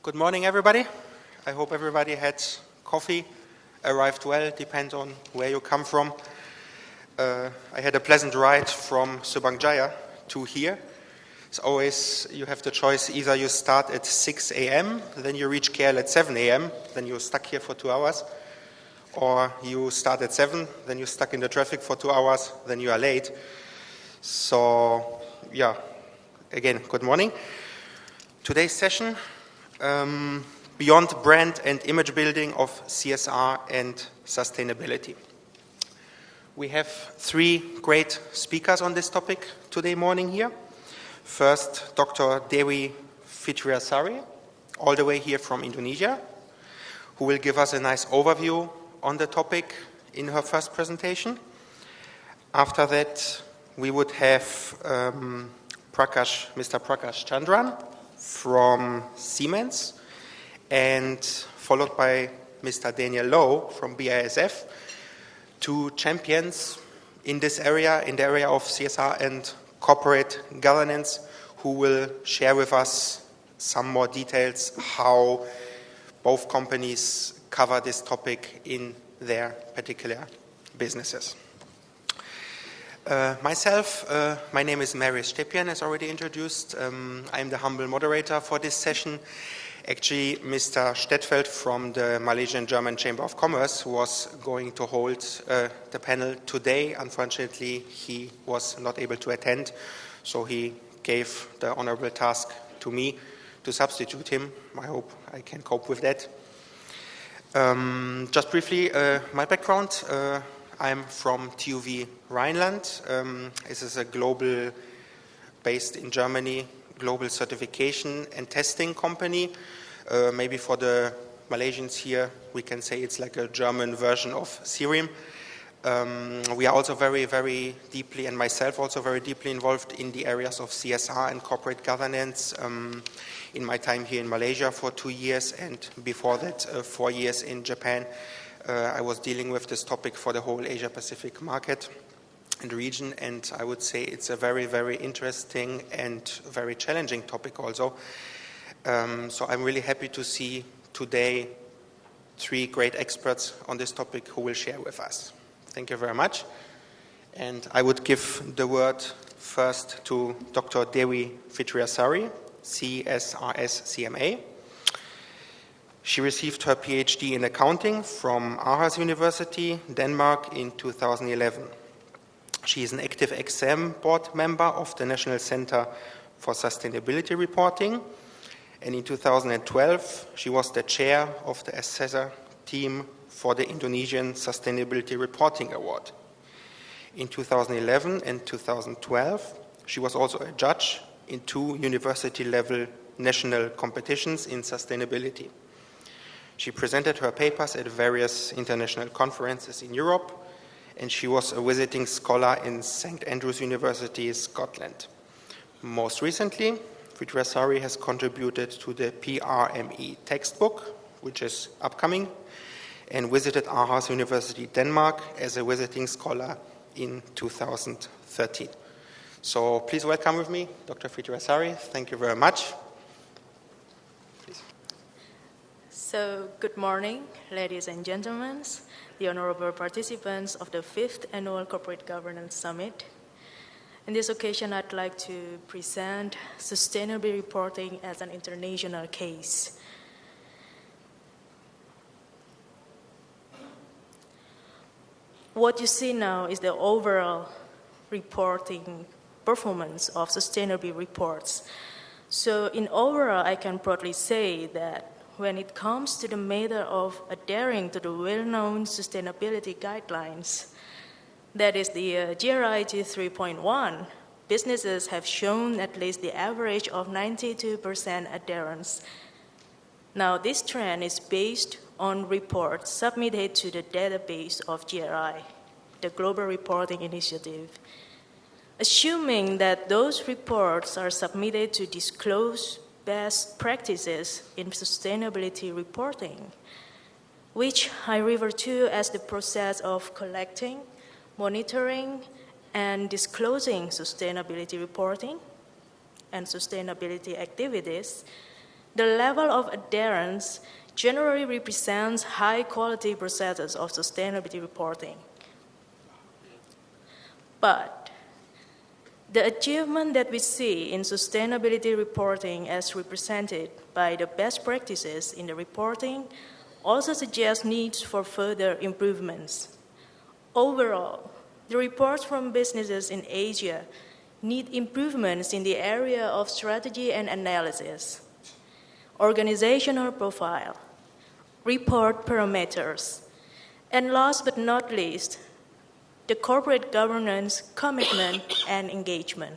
Good morning, everybody. I hope everybody had coffee, arrived well, depends on where you come from. I had a pleasant ride from Subangjaya to here. As always, you have the choice, either you start at 6 a.m., then you reach KL at 7 a.m., then you're stuck here for 2 hours, or you start at 7, then you're stuck in the traffic for 2 hours, then you are late. So, yeah, again, good morning. Today's session, beyond brand and image building of CSR and sustainability. We have 3 great speakers on this topic today morning here. First, Dr. Dewi Fitriasari, all the way here from Indonesia, who will give us a nice overview on the topic in her first presentation. After that, we would have Mr. Prakash Chandran from Siemens, and followed by Mr. Daniel Lowe from BASF, 2 champions in this area, in the area of CSR and corporate governance, who will share with us some more details how both companies cover this topic in their particular businesses. Myself, my name is Marius Stepien, as already introduced. I'm the humble moderator for this session. Actually, Mr. Stettfeld from the Malaysian-German Chamber of Commerce was going to hold the panel today. Unfortunately, he was not able to attend, so he gave the honorable task to me to substitute him. I hope I can cope with that. Just briefly, my background. I'm from TÜV Rheinland. This is a global, based in Germany, global certification and testing company. Maybe for the Malaysians here, we can say it's like a German version of Sirim. We are also very, very deeply, and myself also very deeply involved in the areas of CSR and corporate governance. In my time here in Malaysia for 2 years, and before that 4 years in Japan, I was dealing with this topic for the whole Asia-Pacific market and region, and I would say it's a very, very interesting and very challenging topic also. So I'm really happy to see today 3 great experts on this topic who will share with us. Thank you very much. And I would give the word first to Dr. Dewi Fitriasari, CSRS CMA. She received her PhD in accounting from Aarhus University, Denmark in 2011. She is an active exam board member of the National Center for Sustainability Reporting, and in 2012 she was the chair of the assessor team for the Indonesian Sustainability Reporting Award. In 2011 and 2012 she was also a judge in 2 university-level national competitions in sustainability. She presented her papers at various international conferences in Europe, and she was a visiting scholar in St. Andrews University, Scotland. Most recently, Fitriasari has contributed to the PRME textbook, which is upcoming, and visited Aarhus University, Denmark, as a visiting scholar in 2013. So please welcome with me Dr. Fitriasari. Thank you very much. So, good morning, ladies and gentlemen, the honorable participants of the 5th Annual Corporate Governance Summit. In this occasion, I'd like to present sustainability reporting as an international case. What you see now is the overall reporting performance of sustainability reports. So, in overall, I can proudly say that when it comes to the matter of adhering to the well-known sustainability guidelines, that is the GRI 3.1, businesses have shown at least the average of 92% adherence. Now, this trend is based on reports submitted to the database of GRI, the Global Reporting Initiative. Assuming that those reports are submitted to disclose best practices in sustainability reporting, which I refer to as the process of collecting, monitoring, and disclosing sustainability reporting and sustainability activities, the level of adherence generally represents high-quality processes of sustainability reporting. But the achievement that we see in sustainability reporting as represented by the best practices in the reporting also suggests needs for further improvements. Overall, the reports from businesses in Asia need improvements in the area of strategy and analysis, organizational profile, report parameters, and last but not least, the corporate governance, commitment, and engagement.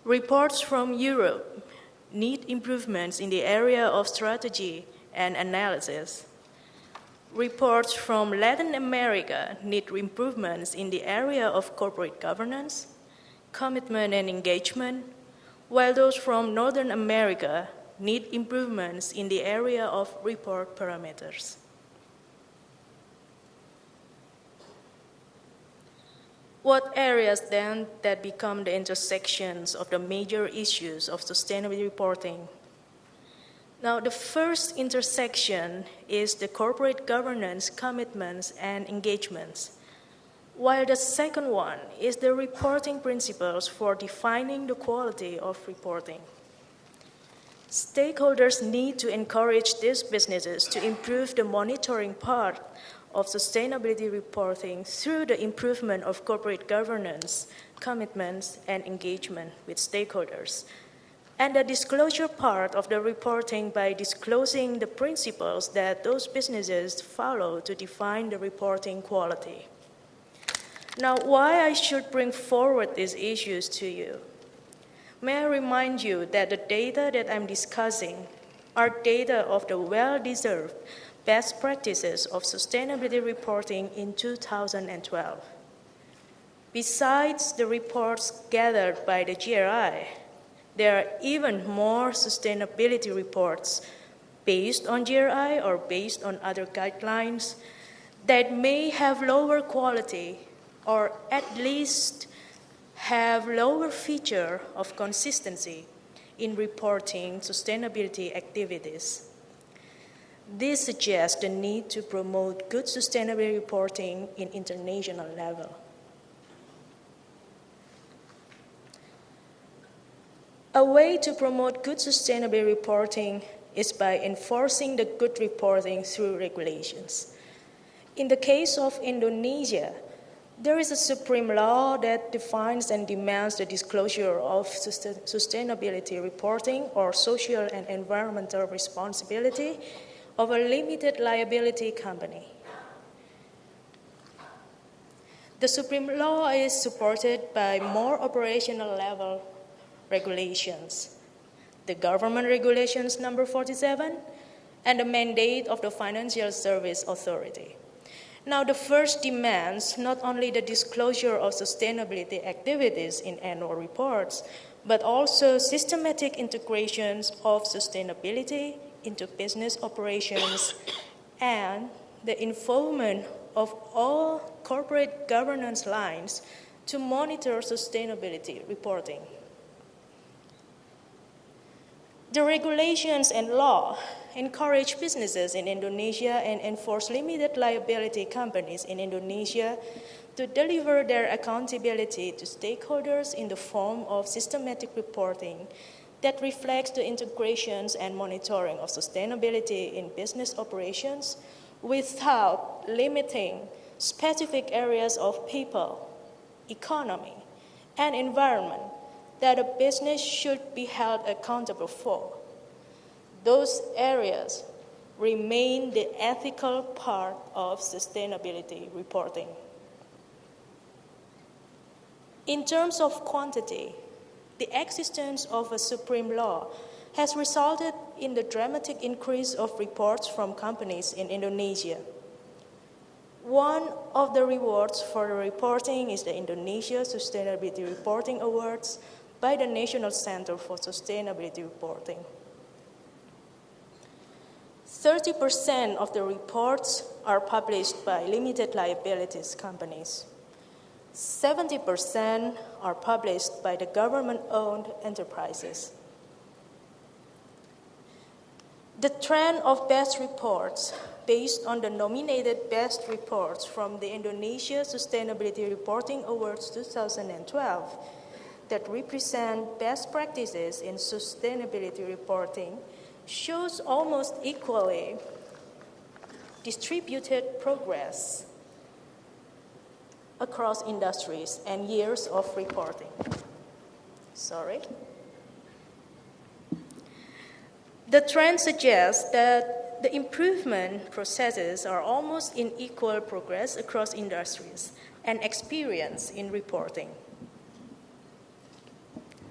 Reports from Europe need improvements in the area of strategy and analysis. Reports from Latin America need improvements in the area of corporate governance, commitment, and engagement, while those from Northern America need improvements in the area of report parameters. What areas then that become the intersections of the major issues of sustainability reporting? Now, the first intersection is the corporate governance, commitments, and engagements, while the second one is the reporting principles for defining the quality of reporting. Stakeholders need to encourage these businesses to improve the monitoring part of sustainability reporting through the improvement of corporate governance, commitments, and engagement with stakeholders, and the disclosure part of the reporting by disclosing the principles that those businesses follow to define the reporting quality. Now, why I should bring forward these issues to you? May I remind you that the data that I'm discussing are data of the well-deserved best practices of sustainability reporting in 2012. Besides the reports gathered by the GRI, there are even more sustainability reports based on GRI or based on other guidelines that may have lower quality or at least have lower feature of consistency in reporting sustainability activities. This suggests the need to promote good sustainability reporting in international level. A way to promote good sustainability reporting is by enforcing the good reporting through regulations. In the case of Indonesia, there is a supreme law that defines and demands the disclosure of sustainability reporting or social and environmental responsibility of a limited liability company. The supreme law is supported by more operational level regulations, the government regulations number 47, and the mandate of the Financial Service Authority. Now, the first demands not only the disclosure of sustainability activities in annual reports, but also systematic integrations of sustainability into business operations and the involvement of all corporate governance lines to monitor sustainability reporting. The regulations and law encourage businesses in Indonesia and enforce limited liability companies in Indonesia to deliver their accountability to stakeholders in the form of systematic reporting that reflects the integrations and monitoring of sustainability in business operations without limiting specific areas of people, economy, and environment that a business should be held accountable for. Those areas remain the ethical part of sustainability reporting. In terms of quantity, the existence of a supreme law has resulted in the dramatic increase of reports from companies in Indonesia. One of the rewards for the reporting is the Indonesia Sustainability Reporting Awards by the National Center for Sustainability Reporting. 30% of the reports are published by limited liabilities companies. 70% are published by the government-owned enterprises. The trend of best reports based on the nominated best reports from the Indonesia Sustainability Reporting Awards 2012 that represent best practices in sustainability reporting shows almost equally distributed progress across industries and years of reporting. The trend suggests that the improvement processes are almost in equal progress across industries and experience in reporting.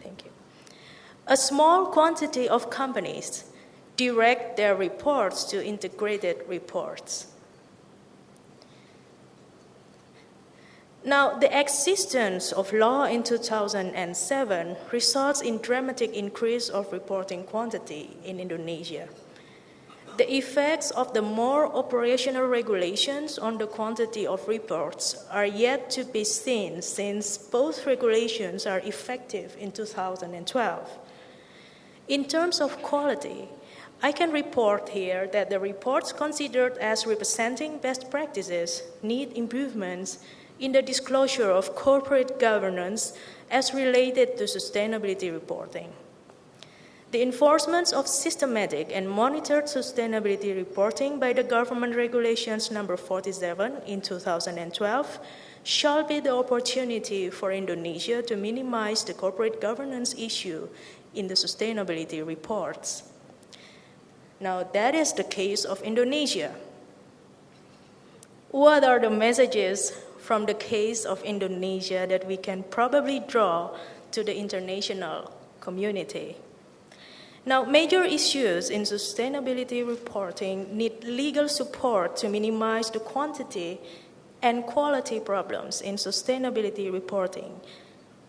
Thank you. A small quantity of companies direct their reports to integrated reports. Now, the existence of law in 2007 results in dramatic increase of reporting quantity in Indonesia. The effects of the more operational regulations on the quantity of reports are yet to be seen since both regulations are effective in 2012. In terms of quality, I can report here that the reports considered as representing best practices need improvements in the disclosure of corporate governance as related to sustainability reporting. The enforcement of systematic and monitored sustainability reporting by the Government Regulations number 47 in 2012 shall be the opportunity for Indonesia to minimize the corporate governance issue in the sustainability reports. Now, that is the case of Indonesia. What are the messages from the case of Indonesia that we can probably draw to the international community? Now, major issues in sustainability reporting need legal support to minimize the quantity and quality problems in sustainability reporting.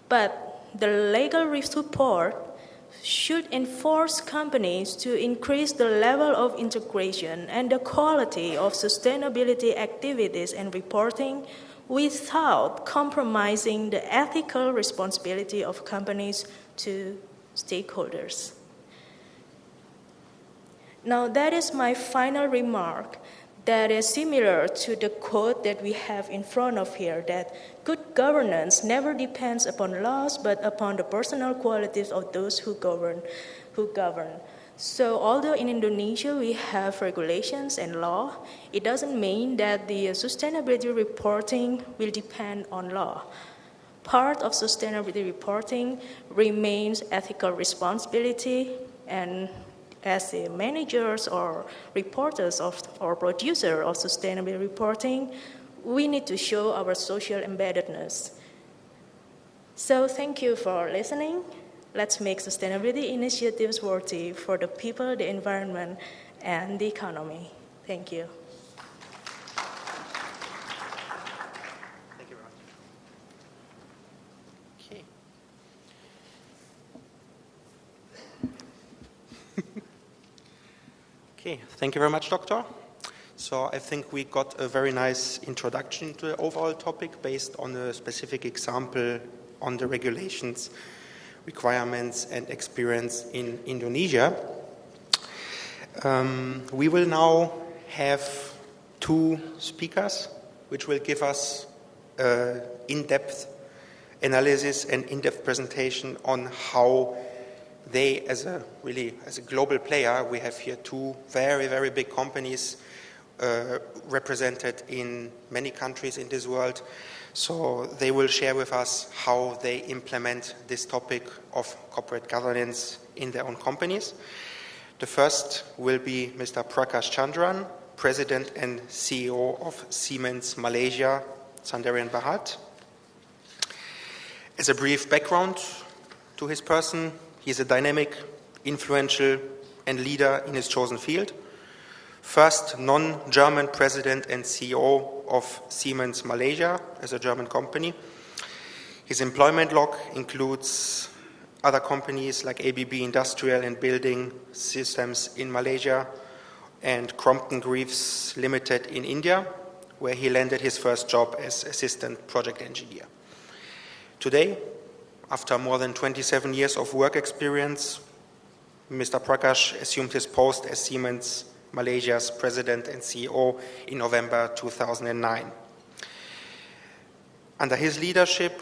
But the legal support should enforce companies to increase the level of integration and the quality of sustainability activities and reporting without compromising the ethical responsibility of companies to stakeholders. Now, that is my final remark that is similar to the quote that we have in front of here, that good governance never depends upon laws, but upon the personal qualities of those who govern. So although in Indonesia we have regulations and law, it doesn't mean that the sustainability reporting will depend on law. Part of sustainability reporting remains ethical responsibility, and as the managers or reporters or producers of sustainability reporting, we need to show our social embeddedness. So thank you for listening. Let's make sustainability initiatives worthy for the people, the environment, and the economy. Thank you. Thank you very much. Okay. Okay, thank you very much, Doctor. So I think we got a very nice introduction to the overall topic based on a specific example on the regulations, requirements, and experience in Indonesia. We will now have two speakers which will give us in-depth analysis and in-depth presentation on how they, as a global player, we have here two very, very big companies represented in many countries in this world. So they will share with us how they implement this topic of corporate governance in their own companies. The first will be Mr. Prakash Chandran, President and CEO of Siemens Malaysia, Chandran Bharat. As a brief background to his person, he is a dynamic, influential, and leader in his chosen field. First non-German president and CEO of Siemens Malaysia as a German company. His employment log includes other companies like ABB Industrial and Building Systems in Malaysia and Crompton Greaves Limited in India, where he landed his first job as assistant project engineer. Today, after more than 27 years of work experience, Mr. Prakash assumed his post as Siemens Malaysia's president and CEO in November 2009. Under his leadership,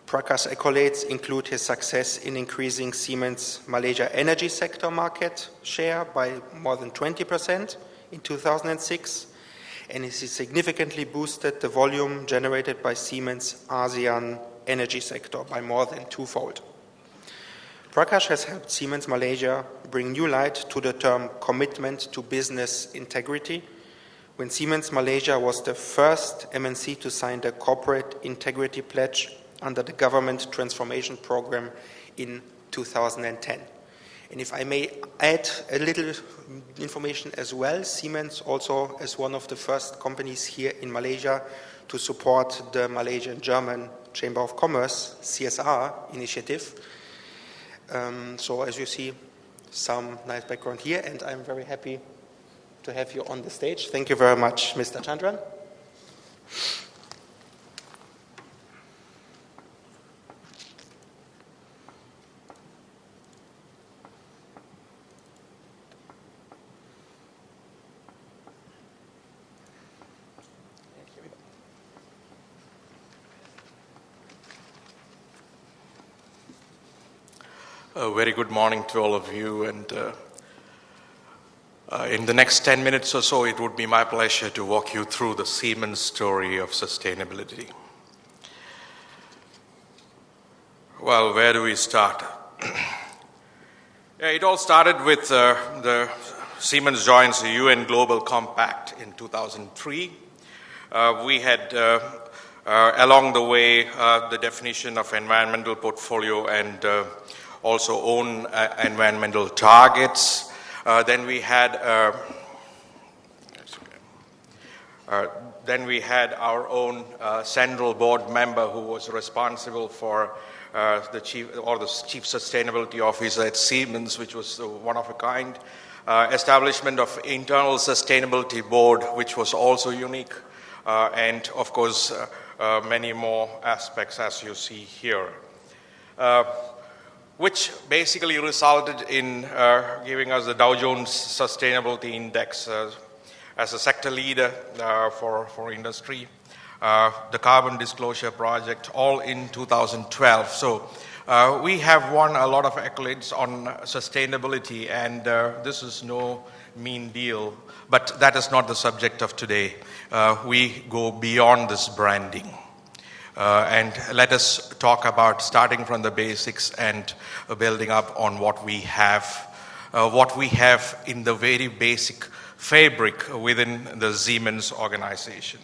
Prakash's accolades include his success in increasing Siemens Malaysia energy sector market share by more than 20% in 2006, and he significantly boosted the volume generated by Siemens ASEAN energy sector by more than twofold. Prakash has helped Siemens Malaysia bring new light to the term commitment to business integrity, when Siemens Malaysia was the first MNC to sign the Corporate Integrity Pledge under the Government Transformation Program in 2010. And if I may add a little information as well, Siemens also is one of the first companies here in Malaysia to support the Malaysian-German Chamber of Commerce, CSR initiative. So as you see, some nice background here, and I'm very happy to have you on the stage. Thank you very much, Mr. Chandran. A very good morning to all of you, and in the next 10 minutes or so, it would be my pleasure to walk you through the Siemens story of sustainability. Well, where do we start? It all started with the Siemens joins the UN Global Compact in 2003. We had along the way the definition of environmental portfolio and also own environmental targets. Then we had our own central board member who was responsible for the chief sustainability officer at Siemens, which was one of a kind. Establishment of internal sustainability board, which was also unique, and of course many more aspects as you see here. Which basically resulted in giving us the Dow Jones Sustainability Index as a sector leader for industry, the Carbon Disclosure Project, all in 2012. So we have won a lot of accolades on sustainability, and this is no mean deal, but that is not the subject of today. We go beyond this branding. And let us talk about starting from the basics and building up on what we have in the very basic fabric within the Siemens organization.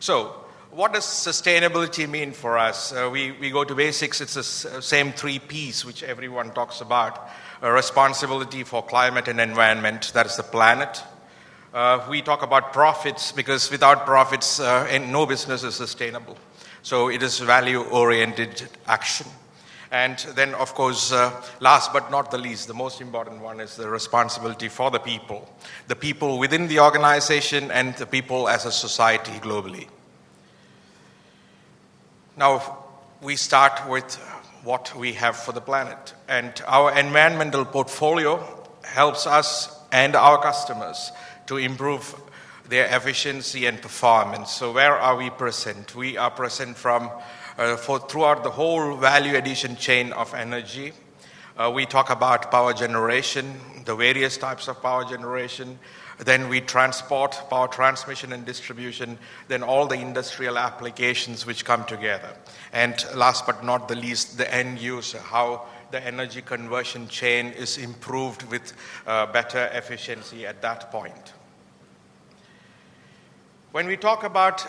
So what does sustainability mean for us? We go to basics. It's the same 3 Ps which everyone talks about. Responsibility for climate and environment, that is the planet. We talk about profits, because without profits, no business is sustainable. So it is value-oriented action. And then, of course, last but not the least, the most important one is the responsibility for the people within the organization and the people as a society globally. Now, we start with what we have for the planet. And our environmental portfolio helps us and our customers to improve their efficiency and performance. So where are we present? We are present throughout the whole value addition chain of energy. We talk about power generation, the various types of power generation. Then we transport, power transmission and distribution, then all the industrial applications which come together. And last but not the least, the end user, how the energy conversion chain is improved with better efficiency at that point. When we talk about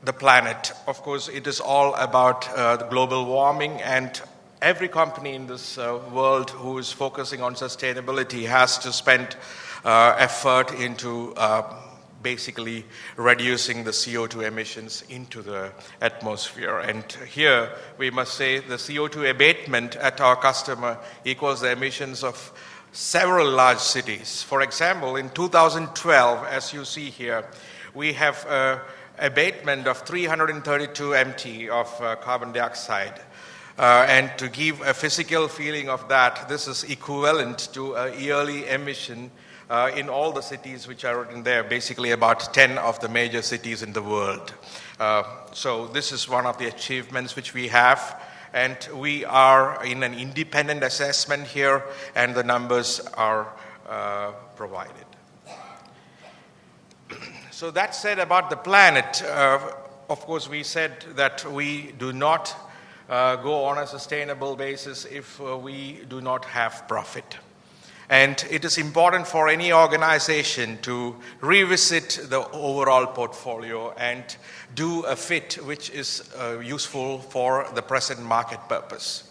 the planet, of course, it is all about the global warming, and every company in this world who is focusing on sustainability has to spend effort into basically reducing the CO2 emissions into the atmosphere. And here we must say the CO2 abatement at our customer equals the emissions of several large cities. For example, in 2012, as you see here, we have abatement of 332 MT of carbon dioxide. And to give a physical feeling of that, this is equivalent to a yearly emission in all the cities which are written there, basically about 10 of the major cities in the world. So this is one of the achievements which we have, and we are in an independent assessment here, and the numbers are provided. So that said about the planet, of course we said that we do not go on a sustainable basis if we do not have profit. And it is important for any organization to revisit the overall portfolio and do a fit which is useful for the present market purpose.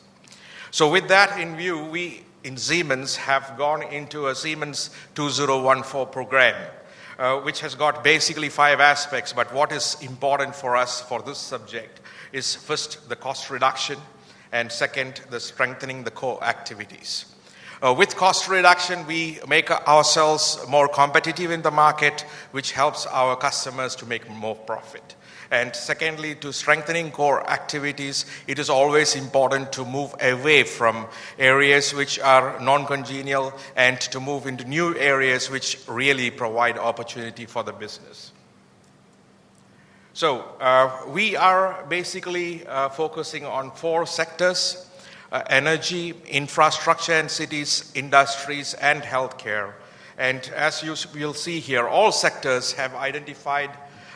So with that in view, we in Siemens have gone into a Siemens 2014 program, which has got basically 5 aspects. But what is important for us for this subject is first the cost reduction, and second the strengthening the core activities. With cost reduction, we make ourselves more competitive in the market, which helps our customers to make more profit. And secondly, to strengthening core activities, it is always important to move away from areas which are non-congenial and to move into new areas which really provide opportunity for the business. So we are basically focusing on 4 sectors: energy, infrastructure and cities, industries, and healthcare. And as you will see here, all sectors have identified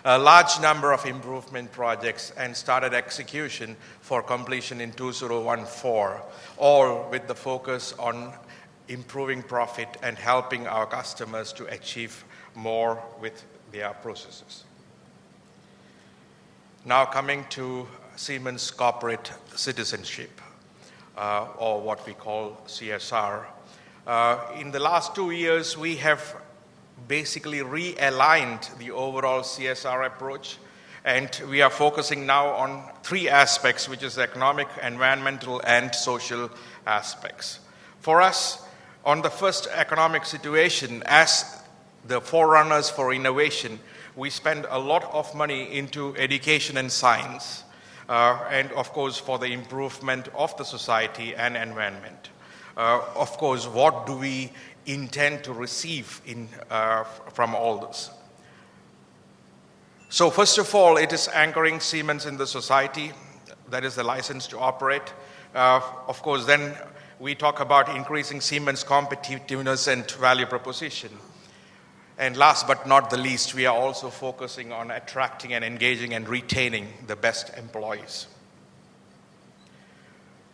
a large number of improvement projects and started execution for completion in 2014, all with the focus on improving profit and helping our customers to achieve more with their processes. Now coming to Siemens corporate citizenship, or what we call CSR. In the last 2 years, we have basically realigned the overall CSR approach, and we are focusing now on 3 aspects, which is economic, environmental, and social aspects. For us, on the first economic situation, as the forerunners for innovation, we spend a lot of money into education and science, and of course for the improvement of the society and environment. Of course, what do we intend to receive from all this? So first of all, it is anchoring Siemens in the society, that is the license to operate. Of course, then we talk about increasing Siemens competitiveness and value proposition. And last but not the least, we are also focusing on attracting and engaging and retaining the best employees.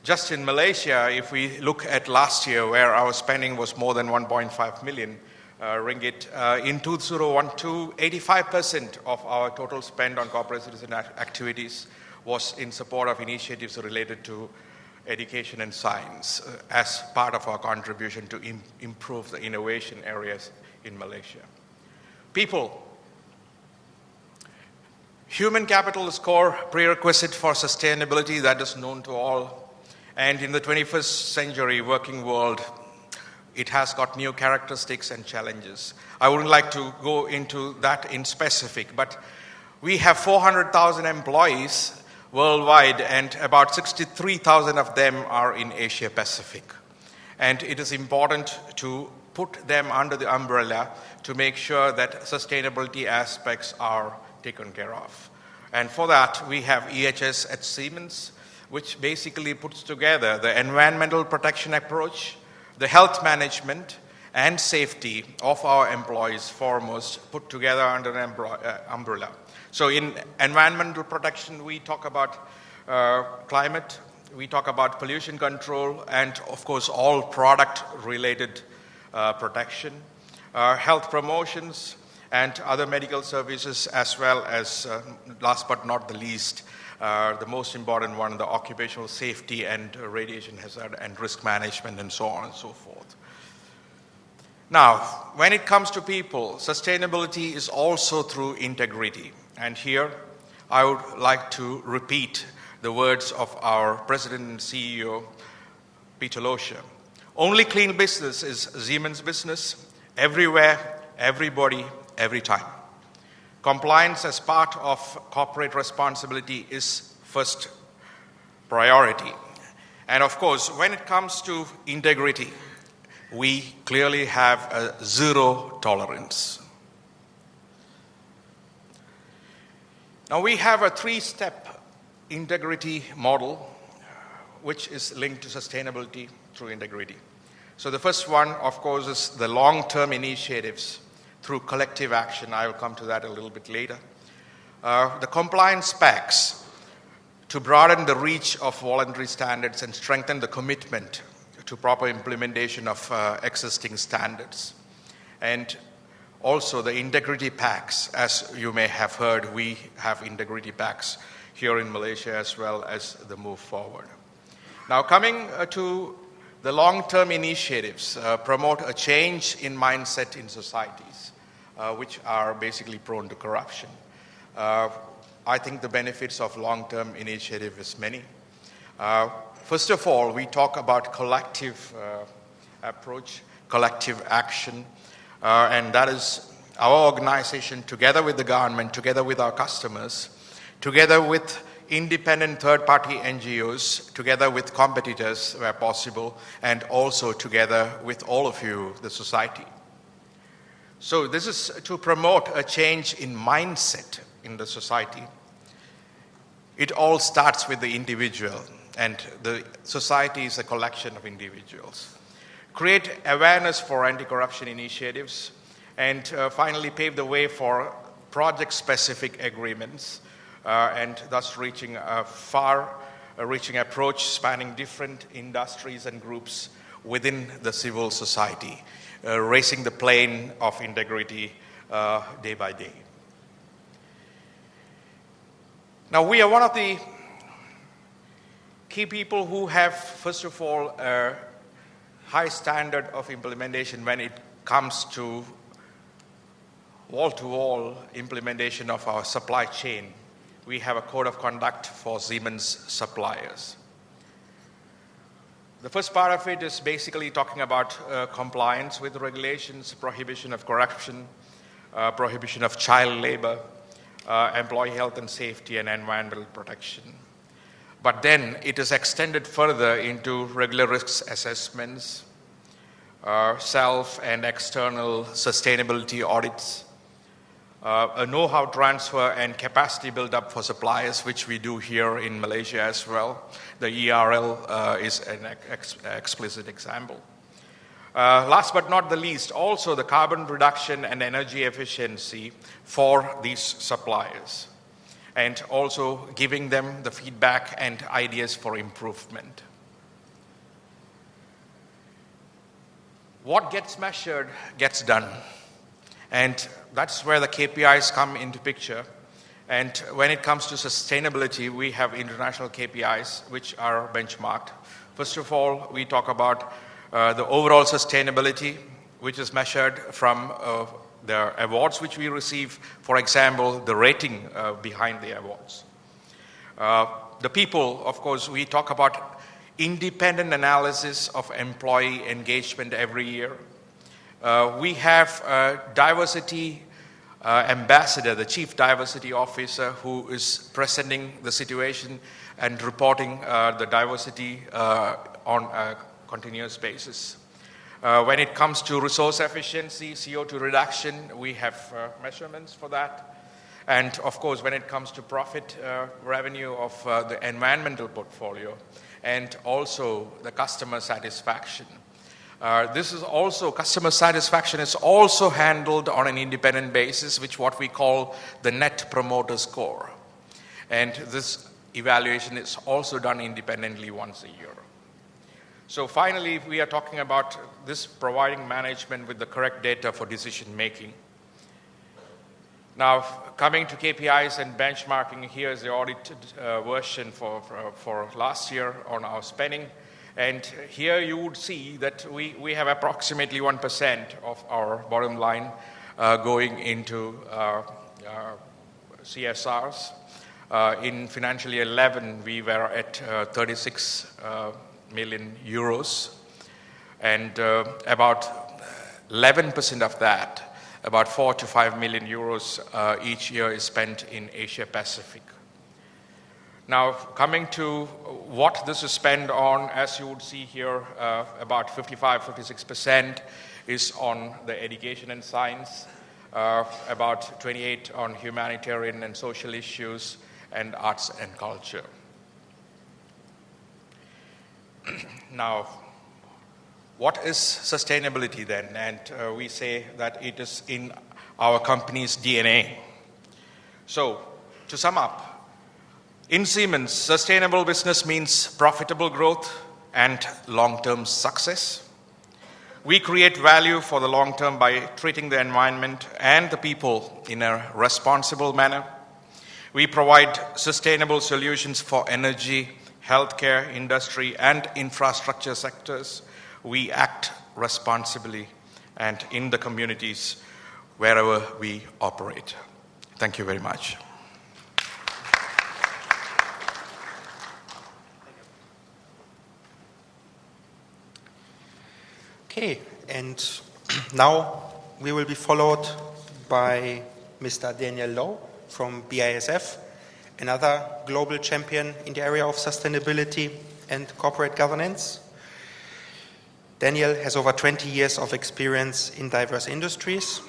Just in Malaysia, if we look at last year, where our spending was more than 1.5 million ringgit, in 2012, 85% of our total spend on corporate citizen activities was in support of initiatives related to education and science as part of our contribution to improve the innovation areas in Malaysia. People. Human capital is core prerequisite for sustainability, that is known to all. And in the 21st century working world, it has got new characteristics and challenges. I wouldn't like to go into that in specific, but we have 400,000 employees worldwide, and about 63,000 of them are in Asia Pacific. And it is important to put them under the umbrella to make sure that sustainability aspects are taken care of. And for that, we have EHS at Siemens, which basically puts together the environmental protection approach, the health management, and safety of our employees foremost, put together under an umbrella. So in environmental protection, we talk about climate, we talk about pollution control, and of course all product-related protection, health promotions, and other medical services, as well as, last but not the least, the most important one, the occupational safety and radiation hazard and risk management, and so on and so forth. Now, when it comes to people, sustainability is also through integrity. And here, I would like to repeat the words of our President and CEO, Peter Loscher. Only clean business is Siemens business, everywhere, everybody, every time. Compliance as part of corporate responsibility is first priority. And of course, when it comes to integrity, we clearly have a zero tolerance. Now we have a three-step integrity model which is linked to sustainability through integrity. So the first one, of course, is the long-term initiatives through collective action. I will come to that a little bit later. The compliance packs to broaden the reach of voluntary standards and strengthen the commitment to proper implementation of existing standards. And also the integrity packs, as you may have heard, we have integrity packs here in Malaysia as well as the move forward. Now coming to the long-term initiatives, promote a change in mindset in societies, which are basically prone to corruption. I think the benefits of long-term initiative is many. First of all, we talk about collective approach, collective action, and that is our organization together with the government, together with our customers, together with independent third-party NGOs, together with competitors where possible, and also together with all of you, the society. So this is to promote a change in mindset in the society. It all starts with the individual, and the society is a collection of individuals. Create awareness for anti-corruption initiatives, and finally pave the way for project-specific agreements, and thus reaching a far-reaching approach spanning different industries and groups within the civil society, raising the plane of integrity day by day. Now, we are one of the key people who have, first of all, a high standard of implementation when it comes to wall-to-wall implementation of our supply chain. We have a code of conduct for Siemens suppliers. The first part of it is basically talking about compliance with regulations, prohibition of corruption, prohibition of child labor, employee health and safety, and environmental protection. But then it is extended further into regular risks assessments, self and external sustainability audits, a know-how transfer and capacity build-up for suppliers, which we do here in Malaysia as well. The ERL is an explicit example. Last but not the least, also the carbon reduction and energy efficiency for these suppliers, and also giving them the feedback and ideas for improvement. What gets measured gets done. And that's where the KPIs come into picture. And when it comes to sustainability, we have international KPIs which are benchmarked. First of all, we talk about the overall sustainability, which is measured from the awards which we receive, for example, the rating behind the awards. The people, of course, we talk about independent analysis of employee engagement every year. We have a diversity ambassador, the chief diversity officer, who is presenting the situation and reporting the diversity on a continuous basis. When it comes to resource efficiency, CO2 reduction, we have measurements for that. And of course, when it comes to profit revenue of the environmental portfolio, and also the customer satisfaction. This is also, customer satisfaction is also handled on an independent basis, which what we call the Net Promoter Score. And this evaluation is also done independently once a year. So finally, we are talking about this providing management with the correct data for decision making. Now, coming to KPIs and benchmarking, here is the audited version for last year on our spending. And here you would see that we have approximately 1% of our bottom line going into CSRs. In financial year 11, we were at 36 million euros. And about 11% of that, about 4 to 5 million euros each year is spent in Asia Pacific. Now, coming to what this is spent on, as you would see here, about 55-56% is on the education and science, about 28% on humanitarian and social issues, and arts and culture. Now, what is sustainability then? And we say that it is in our company's DNA. So, to sum up, in Siemens, sustainable business means profitable growth and long-term success. We create value for the long term by treating the environment and the people in a responsible manner. We provide sustainable solutions for energy, healthcare, industry, and infrastructure sectors. We act responsibly and in the communities wherever we operate. Thank you very much. Okay, and now we will be followed by Mr. Daniel Lowe from BASF, another global champion in the area of sustainability and corporate governance. Daniel has over 20 years of experience in diverse industries.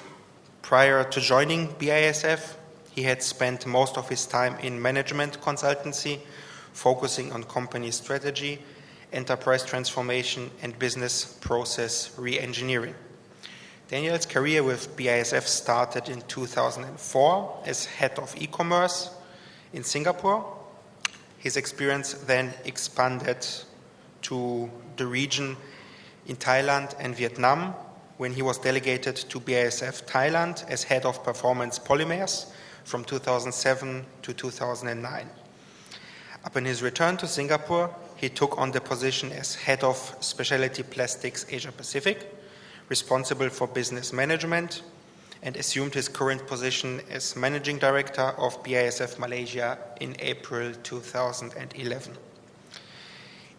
Prior to joining BASF, he had spent most of his time in management consultancy, focusing on company strategy, enterprise transformation, and business process re-engineering. Daniel's career with BASF started in 2004 as head of e-commerce in Singapore. His experience then expanded to the region in Thailand and Vietnam, when he was delegated to BASF Thailand as head of performance polymers from 2007 to 2009. Upon his return to Singapore, he took on the position as head of Specialty Plastics Asia Pacific, responsible for business management, and assumed his current position as managing director of BASF Malaysia in April 2011.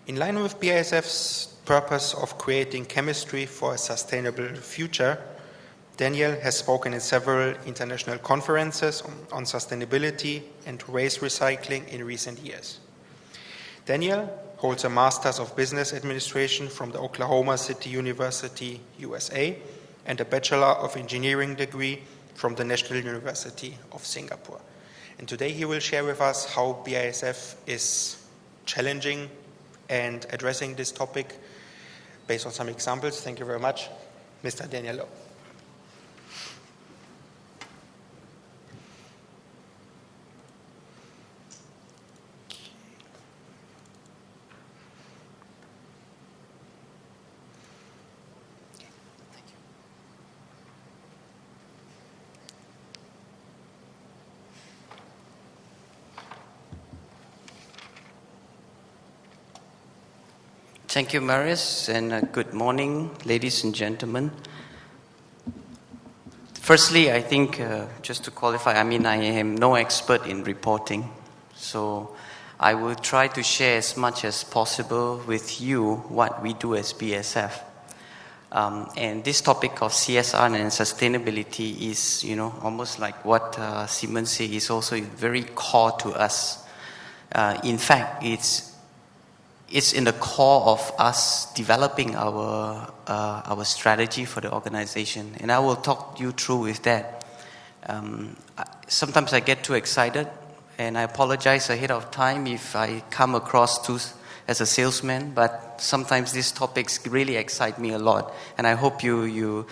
In line with BASF's purpose of creating chemistry for a sustainable future, Daniel has spoken in several international conferences on sustainability and waste recycling in recent years. Daniel holds a Master's of Business Administration from the Oklahoma City University, USA, and a Bachelor of Engineering degree from the National University of Singapore. And today he will share with us how BASF is challenging and addressing this topic based on some examples. Thank you very much, Mr. Daniel Lowe. Thank you, Marius, and good morning, ladies and gentlemen. Firstly, I think, just to qualify, I am no expert in reporting, so I will try to share as much as possible with you what we do as BASF. And this topic of CSR and sustainability is, almost like what Siemens said, is also very core to us. In fact, it's in the core of us developing our strategy for the organization, and I will talk you through with that. Sometimes I get too excited, and I apologize ahead of time if I come across too as a salesman, but sometimes these topics really excite me a lot, and I hope you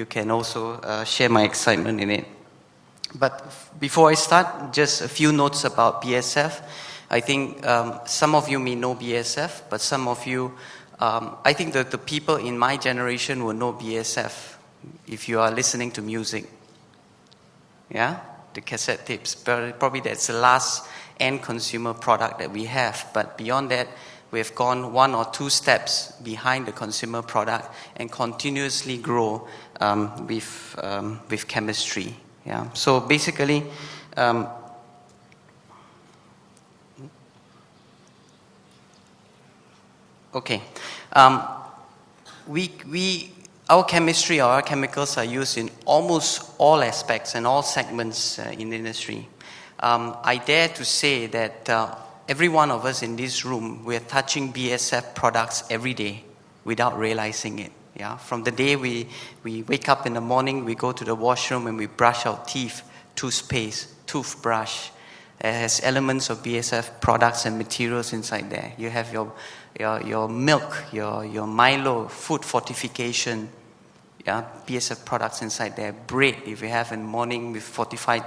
can also share my excitement in it. But before I start, just a few notes about BASF. I think some of you may know BASF, but some of you, I think that the people in my generation will know BASF if you are listening to music. Yeah? The cassette tapes. Probably that's the last end consumer product that we have. But beyond that, we have gone one or two steps behind the consumer product and continuously grow with chemistry. Yeah? So basically, okay. Our chemistry or our chemicals are used in almost all aspects and all segments in the industry. I dare to say that every one of us in this room, we're touching BASF products every day without realizing it. Yeah? From the day we wake up in the morning, we go to the washroom and we brush our teeth, toothpaste, toothbrush. It has elements of BASF products and materials inside there. You have your milk, your Milo, food fortification, yeah, BASF products inside there. Bread, if you have in the morning with fortified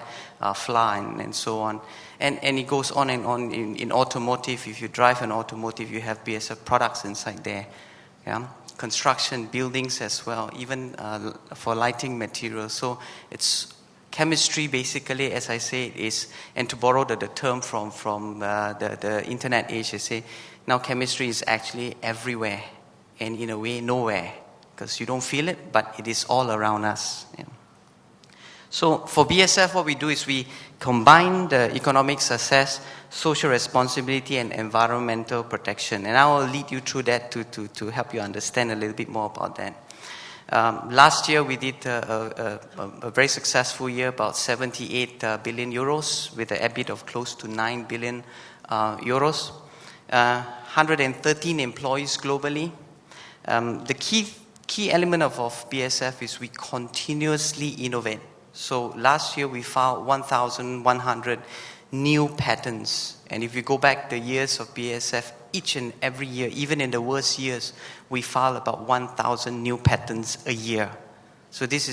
flour and so on. And it goes on and on in automotive. If you drive an automotive, you have BASF products inside there. Yeah? Construction, buildings as well, even for lighting materials. So it's chemistry, basically, as I say, is, and to borrow the term from the internet age, they say, now chemistry is actually everywhere and in a way nowhere, because you don't feel it, but it is all around us. Yeah. So for BASF, what we do is we combine the economic success, social responsibility, and environmental protection. And I will lead you through that to help you understand a little bit more about that. Last year, we did a very successful year, about 78 billion euros, with an EBIT of close to 9 billion euros. 113 employees globally. The key element of BASF is we continuously innovate. So last year, we filed 1,100 new patents. And if you go back the years of BASF, each and every year, even in the worst years, we file about 1,000 new patents a year. So this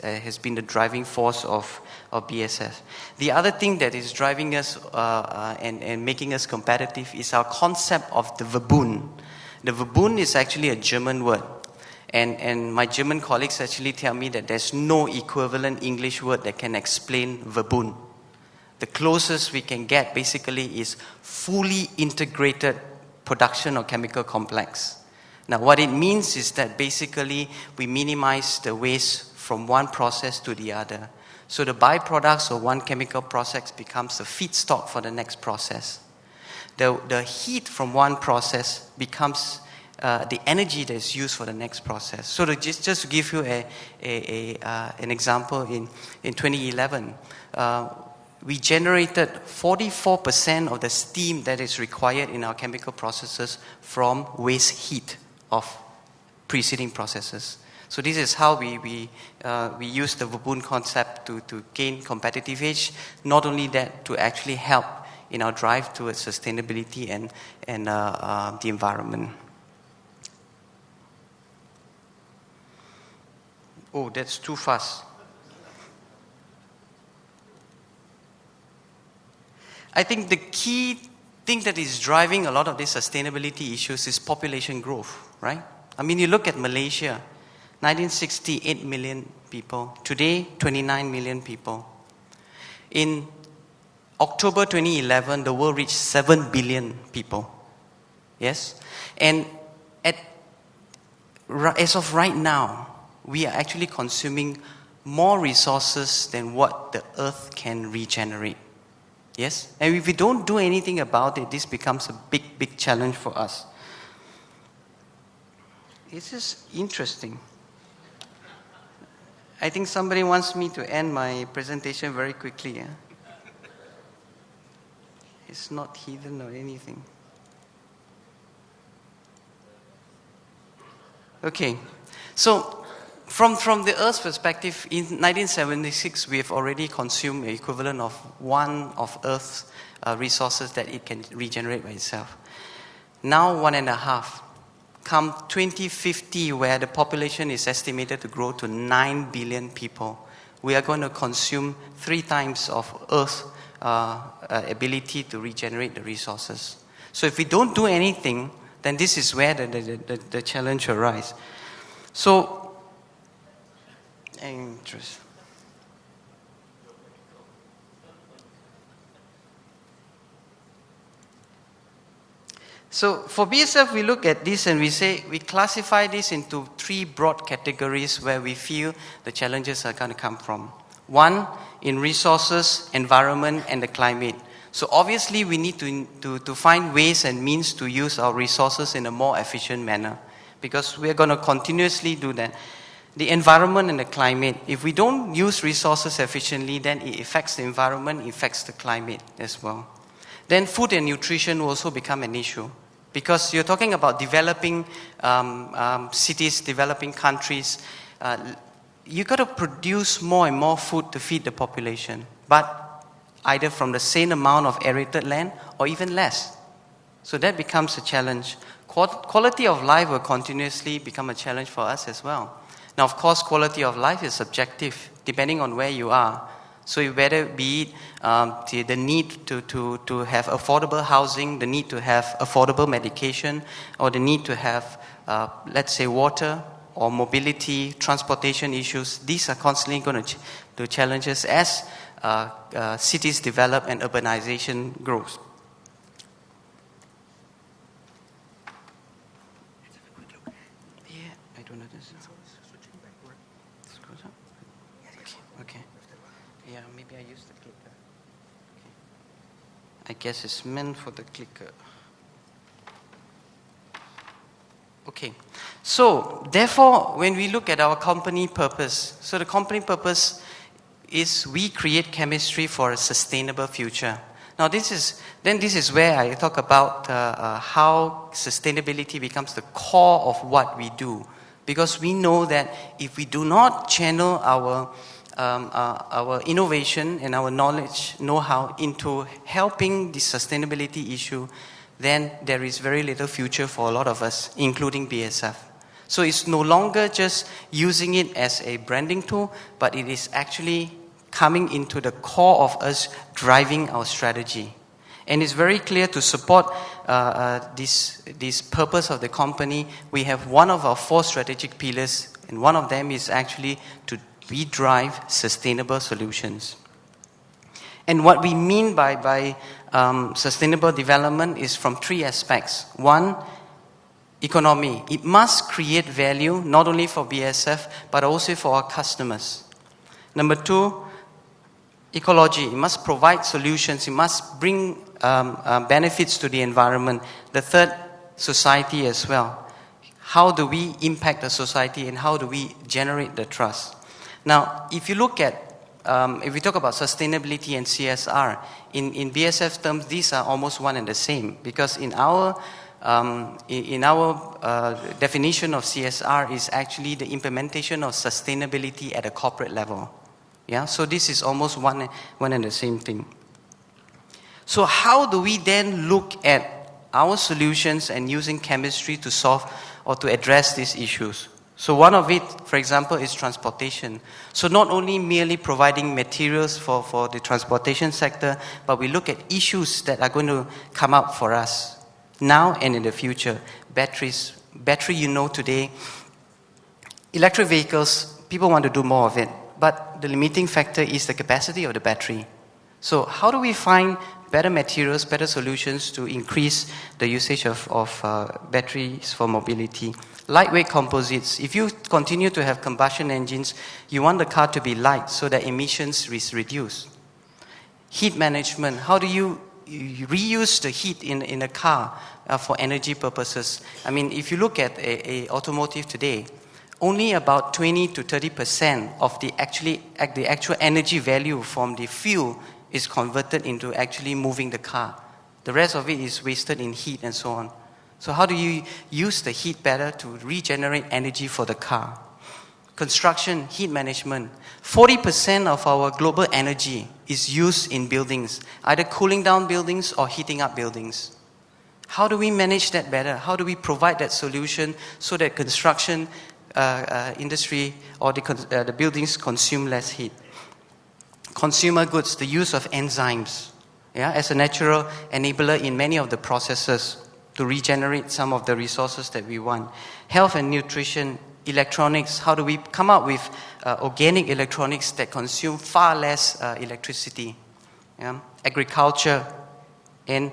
has been the driving force of BASF. The other thing that is driving us and making us competitive is our concept of the Verbund. The Verbund is actually a German word. And my German colleagues actually tell me that there's no equivalent English word that can explain Verbund. The closest we can get basically is fully integrated production or chemical complex. Now what it means is that basically we minimize the waste from one process to the other. So the byproducts of one chemical process becomes the feedstock for the next process. The heat from one process becomes the energy that is used for the next process. So just to give you an example, in 2011, we generated 44% of the steam that is required in our chemical processes from waste heat of preceding processes. So this is how we use the Verbund concept to gain competitive edge. Not only that, to actually help in our drive towards sustainability and the environment. Oh, that's too fast. I think the key thing that is driving a lot of these sustainability issues is population growth, right? I mean, you look at Malaysia, 1960, 8 million people. Today, 29 million people. In October 2011, the world reached 7 billion people. Yes? And as of right now, we are actually consuming more resources than what the earth can regenerate. Yes? And if we don't do anything about it, this becomes a big, big challenge for us. This is interesting. I think somebody wants me to end my presentation very quickly. Yeah? It's not hidden or anything. Okay. So, from the Earth's perspective, in 1976, we have already consumed the equivalent of one of Earth's resources that it can regenerate by itself. Now 1.5. Come 2050, where the population is estimated to grow to 9 billion people, we are going to consume 3 times of Earth's ability to regenerate the resources. So if we don't do anything, then this is where the challenge arises. So, interest. So for BASF, we look at this and we say, we classify this into 3 broad categories where we feel the challenges are going to come from. 1, in resources, environment, and the climate. So obviously, we need to find ways and means to use our resources in a more efficient manner, because we are going to continuously do that. The environment and the climate, if we don't use resources efficiently, then it affects the environment, it affects the climate as well. then food and nutrition will also become an issue. Because you're talking about developing cities, developing countries. You got to produce more and more food to feed the population, but either from the same amount of aerated land or even less. So that becomes a challenge. Quality of life will continuously become a challenge for us as well. Now, of course, quality of life is subjective, depending on where you are. So you better be the need to have affordable housing, the need to have affordable medication, or the need to have, let's say, water or mobility, transportation issues. These are constantly going to do challenges as cities develop and urbanization grows. Yeah, I don't know this. Okay. Yeah, maybe I use the clicker. Okay. I guess it's meant for the clicker. Okay. So, therefore, when we look at our company purpose, so the company purpose is we create chemistry for a sustainable future. Now, this is where I talk about how sustainability becomes the core of what we do. Because we know that if we do not channel our innovation and our knowledge, know-how into helping the sustainability issue, then there is very little future for a lot of us, including BASF. So it's no longer just using it as a branding tool, but it is actually coming into the core of us driving our strategy. And it's very clear to support this purpose of the company. We have one of our 4 strategic pillars, and one of them is actually we drive sustainable solutions. And what we mean by sustainable development is from 3 aspects. 1, economy. It must create value not only for BASF but also for our customers. Number 2, ecology. It must provide solutions. It must bring benefits to the environment. The 3rd, society as well. How do we impact the society and how do we generate the trust? Now, if you look at, if we talk about sustainability and CSR, in BASF terms, these are almost one and the same. Because in our definition of CSR is actually the implementation of sustainability at a corporate level. Yeah, so this is almost one and the same thing. So how do we then look at our solutions and using chemistry to solve or to address these issues? So one of it, for example, is transportation. So not only merely providing materials for the transportation sector, but we look at issues that are going to come up for us now and in the future. Batteries. Battery, you know today, electric vehicles, people want to do more of it. But the limiting factor is the capacity of the battery. So how do we find better materials, better solutions to increase the usage of batteries for mobility? Lightweight composites. If you continue to have combustion engines, you want the car to be light so that emissions is reduced. Heat management. How do you reuse the heat in a car for energy purposes? I mean, if you look at a automotive today, only about 20 to 30% of the actual energy value from the fuel is converted into actually moving the car. The rest of it is wasted in heat and so on. So how do you use the heat better to regenerate energy for the car? Construction, heat management. 40% of our global energy is used in buildings, either cooling down buildings or heating up buildings. How do we manage that better? How do we provide that solution so that construction industry or the buildings consume less heat? Consumer goods, the use of enzymes, as a natural enabler in many of the processes to regenerate some of the resources that we want. Health and nutrition, electronics, how do we come up with organic electronics that consume far less electricity? Agriculture and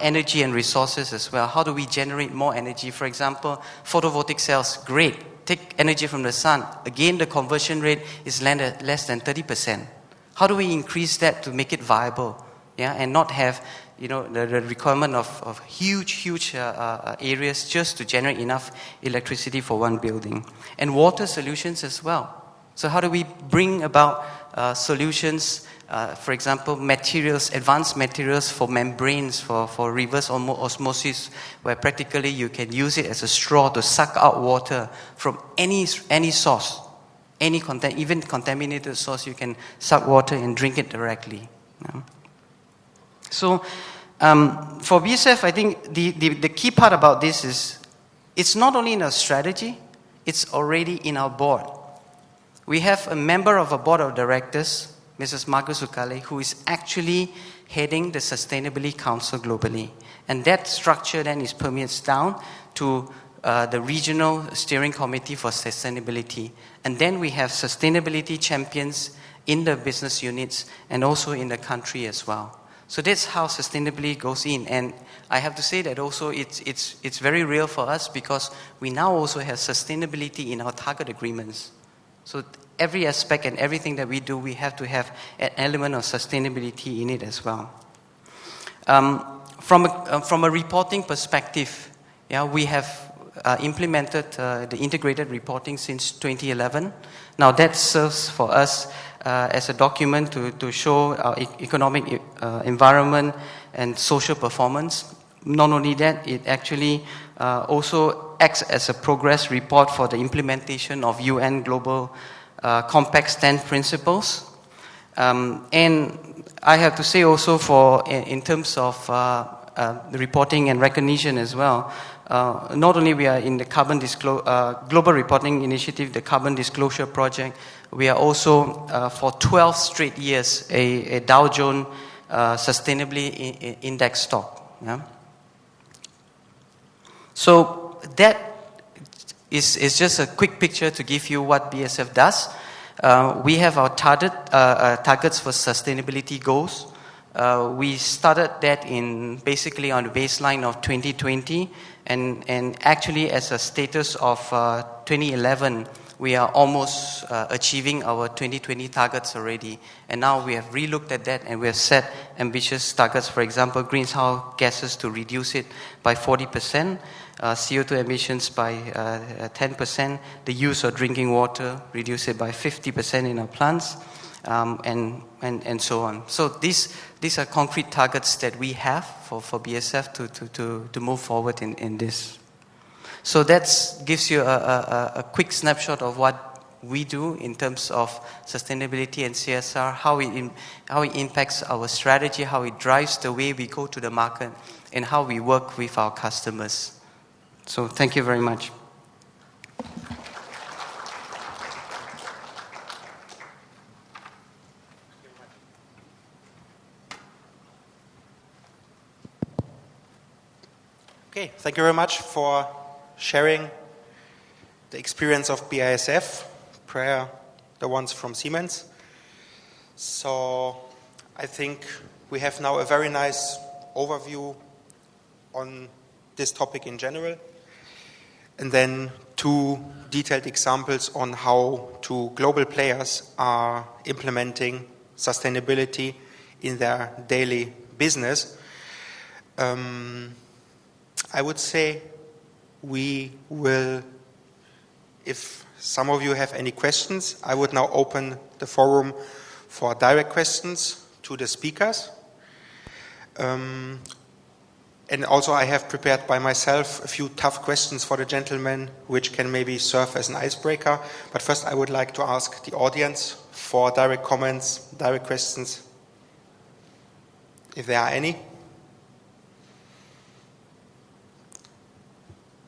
energy and resources as well. How do we generate more energy? For example, photovoltaic cells, great. Take energy from the sun. Again, the conversion rate is less than 30%. How do we increase that to make it viable? And not have the requirement of huge areas just to generate enough electricity for one building. And water solutions as well. So how do we bring about solutions For example, materials, advanced materials for membranes, for reverse osmosis, where practically you can use it as a straw to suck out water from any source, any even contaminated source. You can suck water and drink it directly. So for BASF, I think the key part about this is it's not only in our strategy, it's already in our board. We have a member of our board of directors, Mrs. Marcus Ukale, who is actually heading the Sustainability Council globally. And that structure then is permeates down to the regional steering committee for sustainability. And then we have sustainability champions in the business units and also in the country as well. So that's how sustainability goes in. And I have to say that also it's very real for us because we now also have sustainability in our target agreements. So every aspect and everything that we do, we have to have an element of sustainability in it as well. From a reporting perspective, we have implemented the integrated reporting since 2011. Now that serves for us as a document to show our economic environment and social performance. Not only that, it actually also acts as a progress report for the implementation of UN Global Compact 10 principles. And I have to say also in terms of the reporting and recognition as well, not only we are in the Global Reporting Initiative, the Carbon Disclosure Project, we are also for 12 straight years a Dow Jones Sustainability Index stock. Yeah? So that is just a quick picture to give you what BASF does. We have our targets for sustainability goals. We started that basically on the baseline of 2020, and actually as a status of 2011, we are almost achieving our 2020 targets already. And now we have relooked at that and we have set ambitious targets, for example, greenhouse gases to reduce it by 40%, CO2 emissions by 10%, the use of drinking water, reduce it by 50% in our plants, and so on. So these are concrete targets that we have for BASF to move forward in this. So that gives you a quick snapshot of what we do in terms of sustainability and CSR, how it impacts our strategy, how it drives the way we go to the market, and how we work with our customers. So thank you very much. Okay, thank you very much for sharing the experience of BASF, prior the ones from Siemens. So I think we have now a very nice overview on this topic in general, and then 2 detailed examples on how 2 global players are implementing sustainability in their daily business. I would say we will, if some of you have any questions, I would now open the forum for direct questions to the speakers. And also I have prepared by myself a few tough questions for the gentlemen, which can maybe serve as an icebreaker. But first I would like to ask the audience for direct comments, direct questions, if there are any.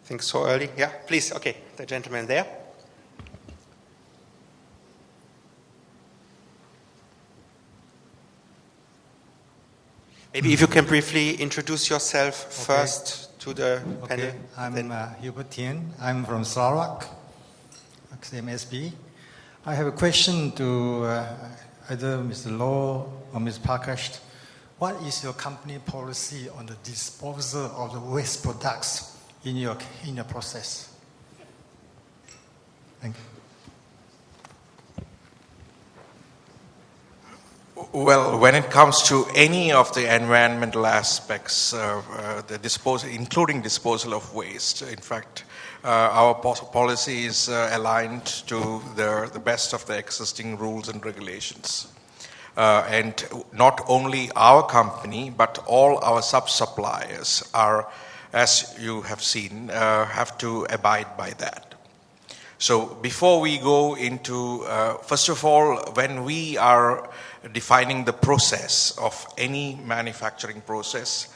I think so early. Yeah, please. Okay, the gentleman there. Maybe if you can briefly introduce yourself first to the panel. I'm Hubert Tien. I'm from Sarawak, MSB. I have a question to either Mr. Law or Ms. Prakash. What is your company policy on the disposal of the waste products in your process? Thank you. Well, when it comes to any of the environmental aspects, including disposal of waste, in fact, our policy is aligned to the best of the existing rules and regulations. And not only our company, but all our sub-suppliers are, as you have seen, have to abide by that. So before we go into, first of all, when we are defining the process of any manufacturing process,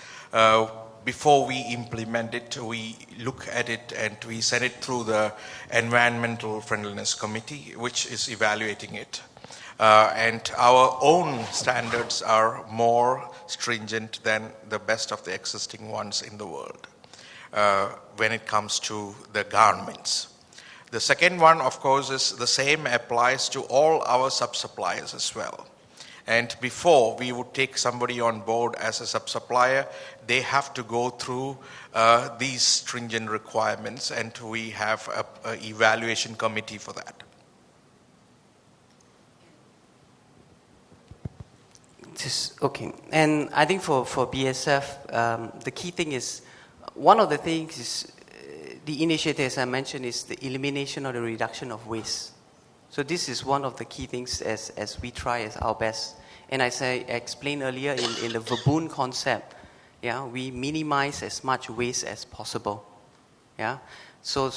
before we implement it, we look at it and we send it through the Environmental Friendliness Committee, which is evaluating it. And our own standards are more stringent than the best of the existing ones in the world when it comes to the garments. The second one, of course, is the same applies to all our sub-suppliers as well. And before we would take somebody on board as a sub-supplier, they have to go through these stringent requirements, and we have an evaluation committee for that. Okay, and I think for BASF, the key thing is, one of the things is, the initiative, as I mentioned, is the elimination or the reduction of waste. So this is one of the key things as we try as our best. And as I explained earlier in the Verbund concept, yeah, we minimize as much waste as possible. Yeah, so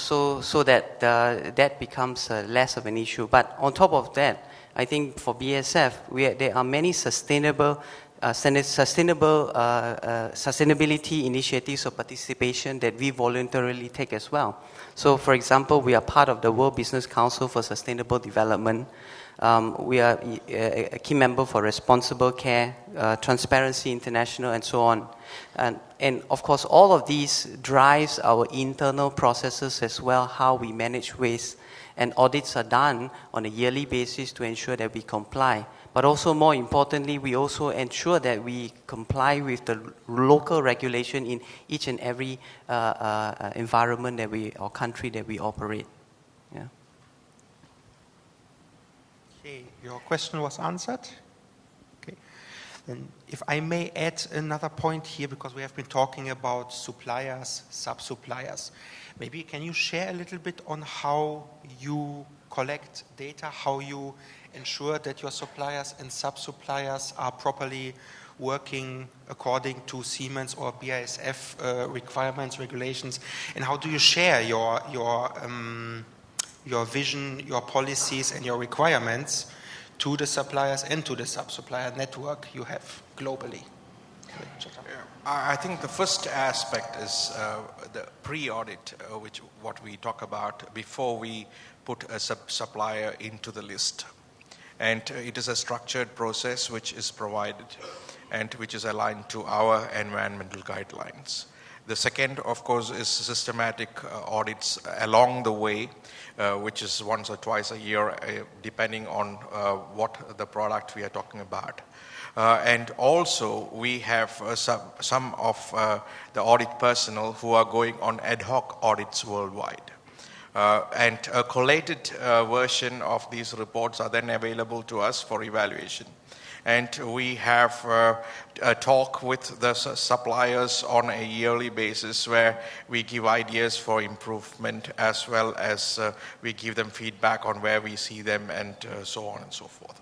that that becomes less of an issue. But on top of that, I think for BASF, there are many sustainability initiatives of participation that we voluntarily take as well. So, for example, we are part of the World Business Council for Sustainable Development. We are a key member for Responsible Care, Transparency International, and so on. And of course, all of these drives our internal processes as well, how we manage waste. And audits are done on a yearly basis to ensure that we comply. But also, more importantly, we also ensure that we comply with the local regulation in each and every environment that or country that we operate. Yeah. Okay, your question was answered. Okay. Then if I may add another point here, because we have been talking about suppliers, sub-suppliers. Maybe can you share a little bit on how you collect data, how you ensure that your suppliers and sub-suppliers are properly working according to Siemens or BASF requirements, regulations, and how do you share your vision, your policies, and your requirements to the suppliers and to the sub-supplier network you have globally? I think the first aspect is the pre-audit, what we talk about before we put a supplier into the list. And it is a structured process which is provided and which is aligned to our environmental guidelines. The second, of course, is systematic audits along the way, which is once or twice a year, depending on what the product we are talking about. And also, we have some of the audit personnel who are going on ad hoc audits worldwide. And a collated version of these reports are then available to us for evaluation. And we have a talk with the suppliers on a yearly basis where we give ideas for improvement as well as we give them feedback on where we see them and so on and so forth.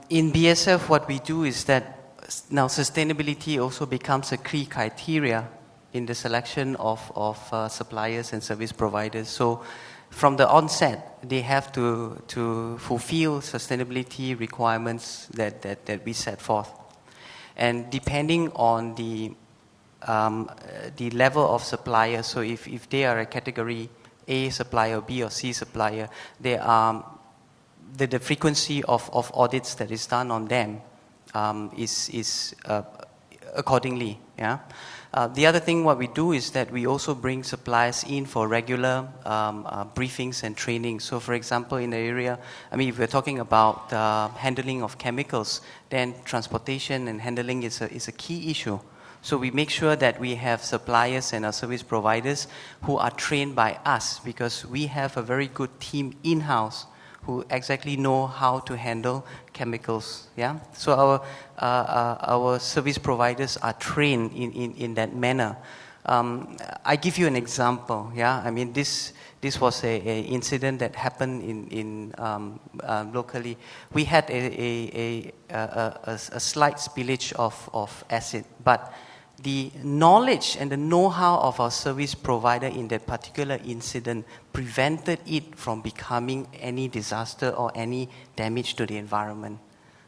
In BASF, what we do is that now sustainability also becomes a key criteria in the selection of suppliers and service providers. So from the onset, they have to fulfill sustainability requirements that we set forth. And depending on the level of supplier, so if they are a category A supplier, B or C supplier, there are the frequency of audits that is done on them is accordingly. Yeah. The other thing what we do is that we also bring suppliers in for regular briefings and training. So for example, in the area, if we're talking about handling of chemicals, then transportation and handling is a key issue. So we make sure that we have suppliers and our service providers who are trained by us, because we have a very good team in-house who exactly know how to handle chemicals. Yeah. So our service providers are trained in that manner. I give you an example. Yeah, I mean this was a incident that happened in locally. We had a slight spillage of acid, but the knowledge and the know-how of our service provider in that particular incident prevented it from becoming any disaster or any damage to the environment.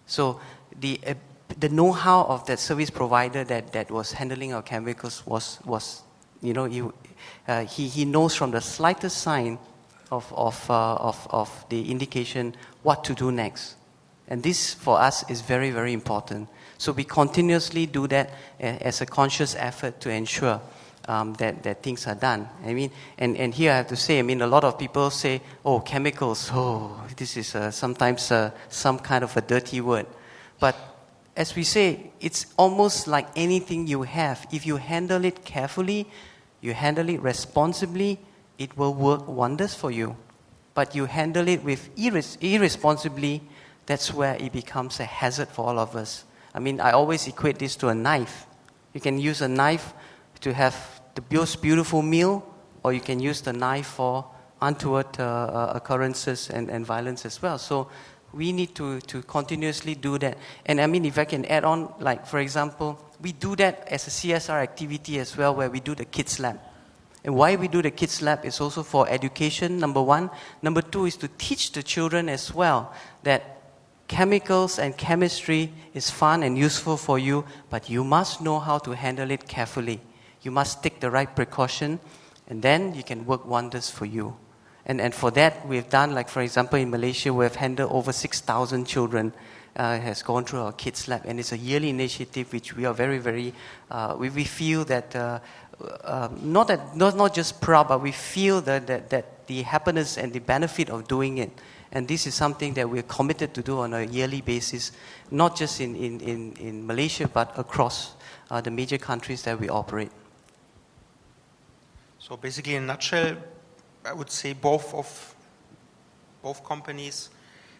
So the know-how of that service provider that was handling our chemicals was you know, he knows from the slightest sign of the indication what to do next. And this for us is very, very important. So we continuously do that as a conscious effort to ensure that things are done. I mean, and here I have to say, I mean, a lot of people say, oh, chemicals, oh, this is sometimes some kind of a dirty word. But as we say, it's almost like anything you have. If you handle it carefully, you handle it responsibly, it will work wonders for you. But you handle it with irresponsibly, that's where it becomes a hazard for all of us. I mean, I always equate this to a knife. You can use a knife to have the most beautiful meal, or you can use the knife for untoward occurrences and violence as well. So we need to continuously do that. And I mean, if I can add on, like for example, we do that as a CSR activity as well, where we do the kids lab. And why we do the kids lab is also for education, number one. Number two is to teach the children as well that chemicals and chemistry is fun and useful for you, but you must know how to handle it carefully. You must take the right precaution, and then you can work wonders for you. And for that, we've done, like for example, in Malaysia, we've handled over 6,000 children, has gone through our kids lab, and it's a yearly initiative which we are very, very, we feel that, not just proud, but we feel that the happiness and the benefit of doing it. And this is something that we're committed to do on a yearly basis, not just in Malaysia, but across the major countries that we operate. So basically, in a nutshell, I would say both companies,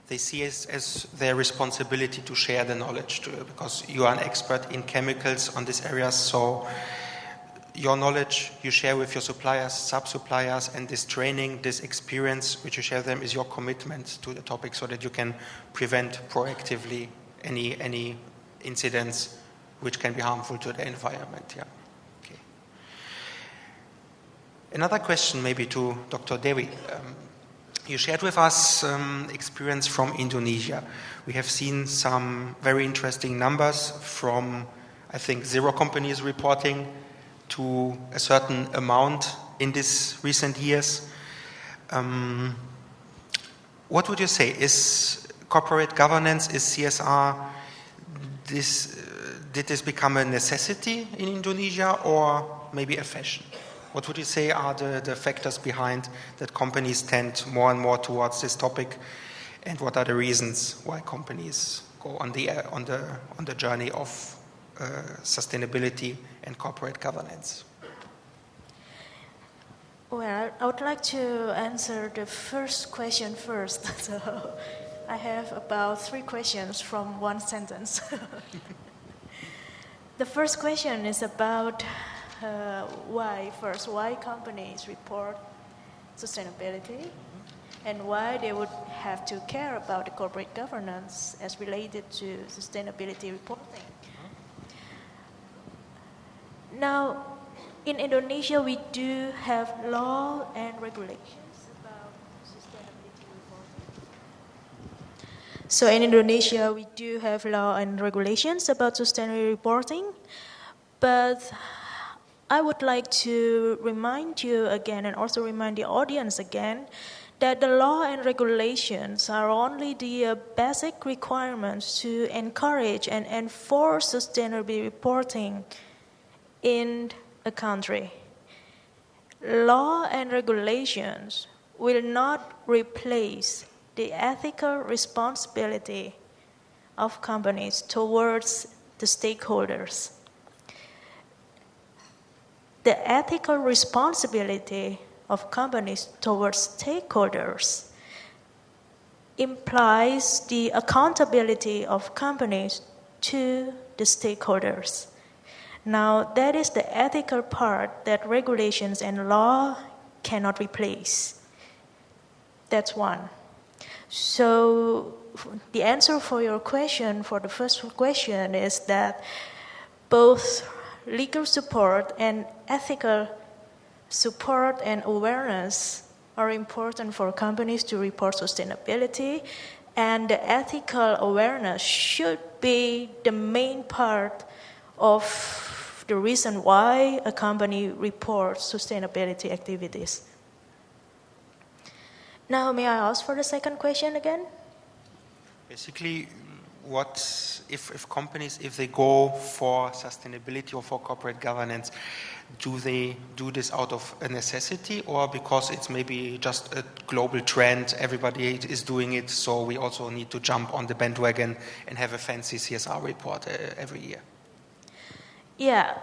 they see it as their responsibility to share the knowledge, because you are an expert in chemicals on these areas. So your knowledge you share with your suppliers, sub-suppliers, and this training, this experience which you share with them is your commitment to the topic, so that you can prevent proactively any incidents which can be harmful to the environment. Yeah. Okay. Another question maybe to Dr. Dewi. You shared with us experience from Indonesia. We have seen some very interesting numbers from, I think, 0 companies reporting to a certain amount in these recent years. What would you say? Is corporate governance, is CSR, did this become a necessity in Indonesia or maybe a fashion? What would you say are the factors behind that companies tend more and more towards this topic, and what are the reasons why companies go on the journey of sustainability and corporate governance? Well, I would like to answer the first question first. So I have about 3 questions from one sentence. The first question is about why companies report sustainability, and why they would have to care about the corporate governance as related to sustainability reporting. Now, in Indonesia, we do have law and regulations about sustainability reporting. So in Indonesia, we do have law and regulations about sustainability reporting, but I would like to remind you again, and also remind the audience again, that the law and regulations are only the basic requirements to encourage and enforce sustainability reporting in a country. Law and regulations will not replace the ethical responsibility of companies towards the stakeholders. The ethical responsibility of companies towards stakeholders implies the accountability of companies to the stakeholders. Now, that is the ethical part that regulations and law cannot replace. That's one. So the answer for your question, for the first question, is that both legal support and ethical support and awareness are important for companies to report sustainability, and the ethical awareness should be the main part of the reason why a company reports sustainability activities. Now, may I ask for the second question again? Basically, what if companies, if they go for sustainability or for corporate governance, do they do this out of a necessity or because it's maybe just a global trend, everybody is doing it, so we also need to jump on the bandwagon and have a fancy CSR report every year? Yeah,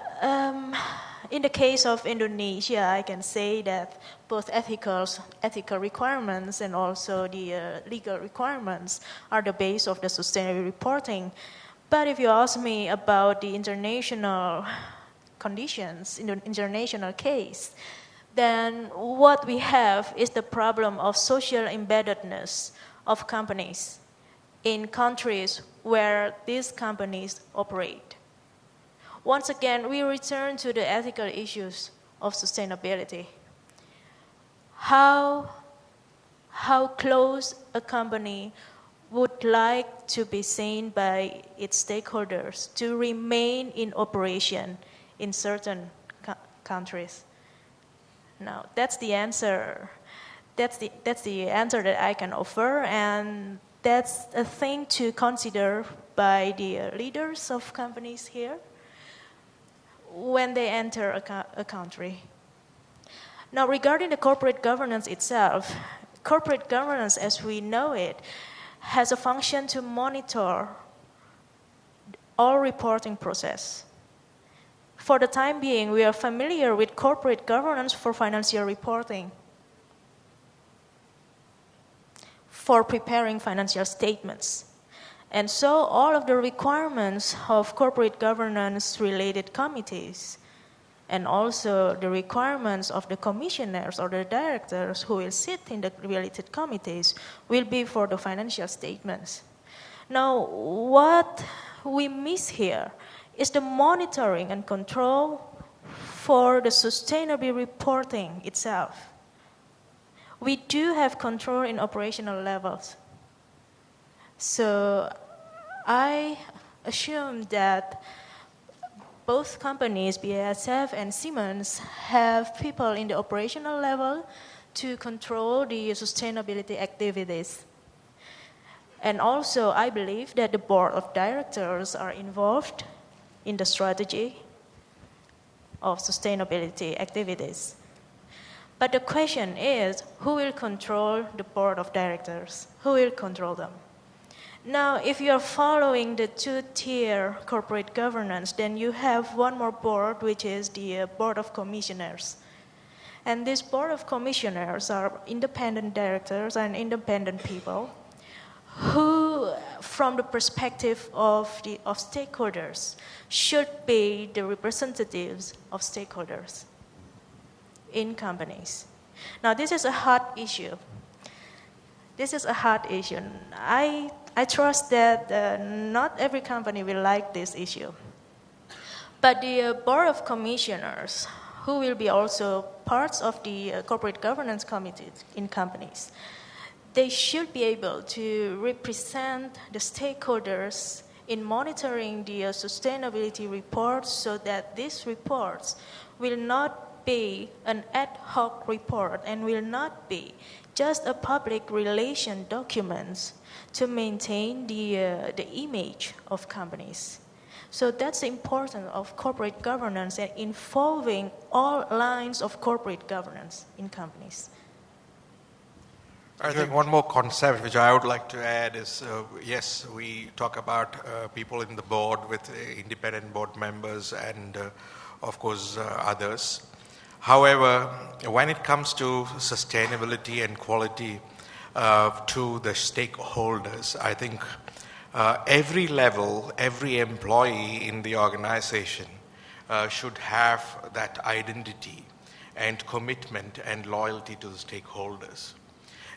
in the case of Indonesia, I can say that both ethical requirements and also the legal requirements are the base of the sustainability reporting. But if you ask me about the international conditions, in the international case, then what we have is the problem of social embeddedness of companies in countries where these companies operate. Once again, we return to the ethical issues of sustainability. How close a company would like to be seen by its stakeholders to remain in operation in certain countries. Now, that's the answer. That's the answer that I can offer, and that's a thing to consider by the leaders of companies here when they enter a country. Now, regarding the corporate governance itself, corporate governance as we know it has a function to monitor all reporting process. For the time being, we are familiar with corporate governance for financial reporting, for preparing financial statements. And so all of the requirements of corporate governance related committees and also the requirements of the commissioners or the directors who will sit in the related committees will be for the financial statements. Now, what we miss here is the monitoring and control for the sustainability reporting itself. We do have control in operational levels. So I assume that both companies, BASF and Siemens, have people in the operational level to control the sustainability activities. And also, I believe that the board of directors are involved in the strategy of sustainability activities. But the question is, who will control the board of directors? Who will control them? Now, if you are following the two-tier corporate governance, then you have one more board, which is the board of commissioners. And this board of commissioners are independent directors and independent people who, from the perspective of stakeholders, should be the representatives of stakeholders in companies. Now, this is a hot issue. This is a hot issue. I trust that not every company will like this issue. But the board of commissioners, who will be also parts of the corporate governance committee in companies, they should be able to represent the stakeholders in monitoring the sustainability reports so that these reports will not be an ad hoc report and will not be just a public relation document to maintain the image of companies. So that's the importance of corporate governance and involving all lines of corporate governance in companies. I think one more concept which I would like to add is, yes, we talk about people in the board with independent board members and, of course, others. However, when it comes to sustainability and quality to the stakeholders, I think every level, every employee in the organization should have that identity and commitment and loyalty to the stakeholders.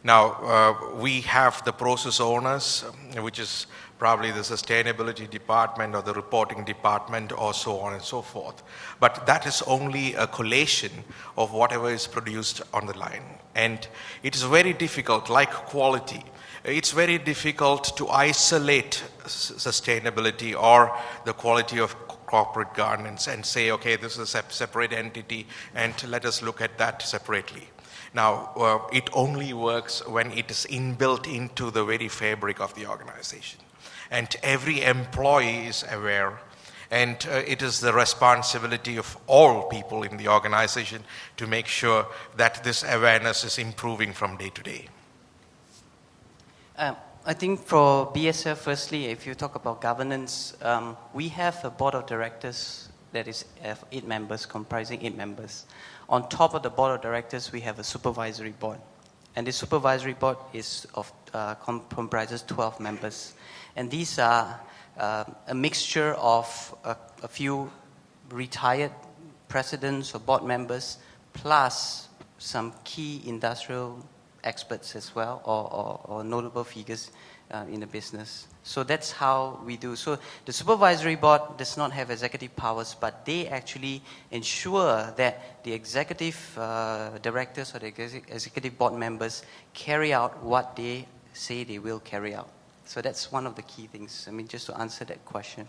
Now, we have the process owners, which is probably the sustainability department or the reporting department or so on and so forth. But that is only a collation of whatever is produced on the line. And it is very difficult, like quality, it's very difficult to isolate sustainability or the quality of corporate governance and say, okay, this is a separate entity and let us look at that separately. Now, it only works when it is inbuilt into the very fabric of the organization. And every employee is aware, and it is the responsibility of all people in the organization to make sure that this awareness is improving from day to day. I think for BASF, firstly, if you talk about governance, we have a board of directors that is 8 members, comprising 8 members. On top of the board of directors, we have a supervisory board. And the supervisory board is comprises 12 members. And these are a mixture of a few retired presidents or board members, plus some key industrial experts as well, or notable figures in the business. So that's how we do. So the supervisory board does not have executive powers, but they actually ensure that the executive directors or the executive board members carry out what they say they will carry out. So that's one of the key things, I mean, just to answer that question.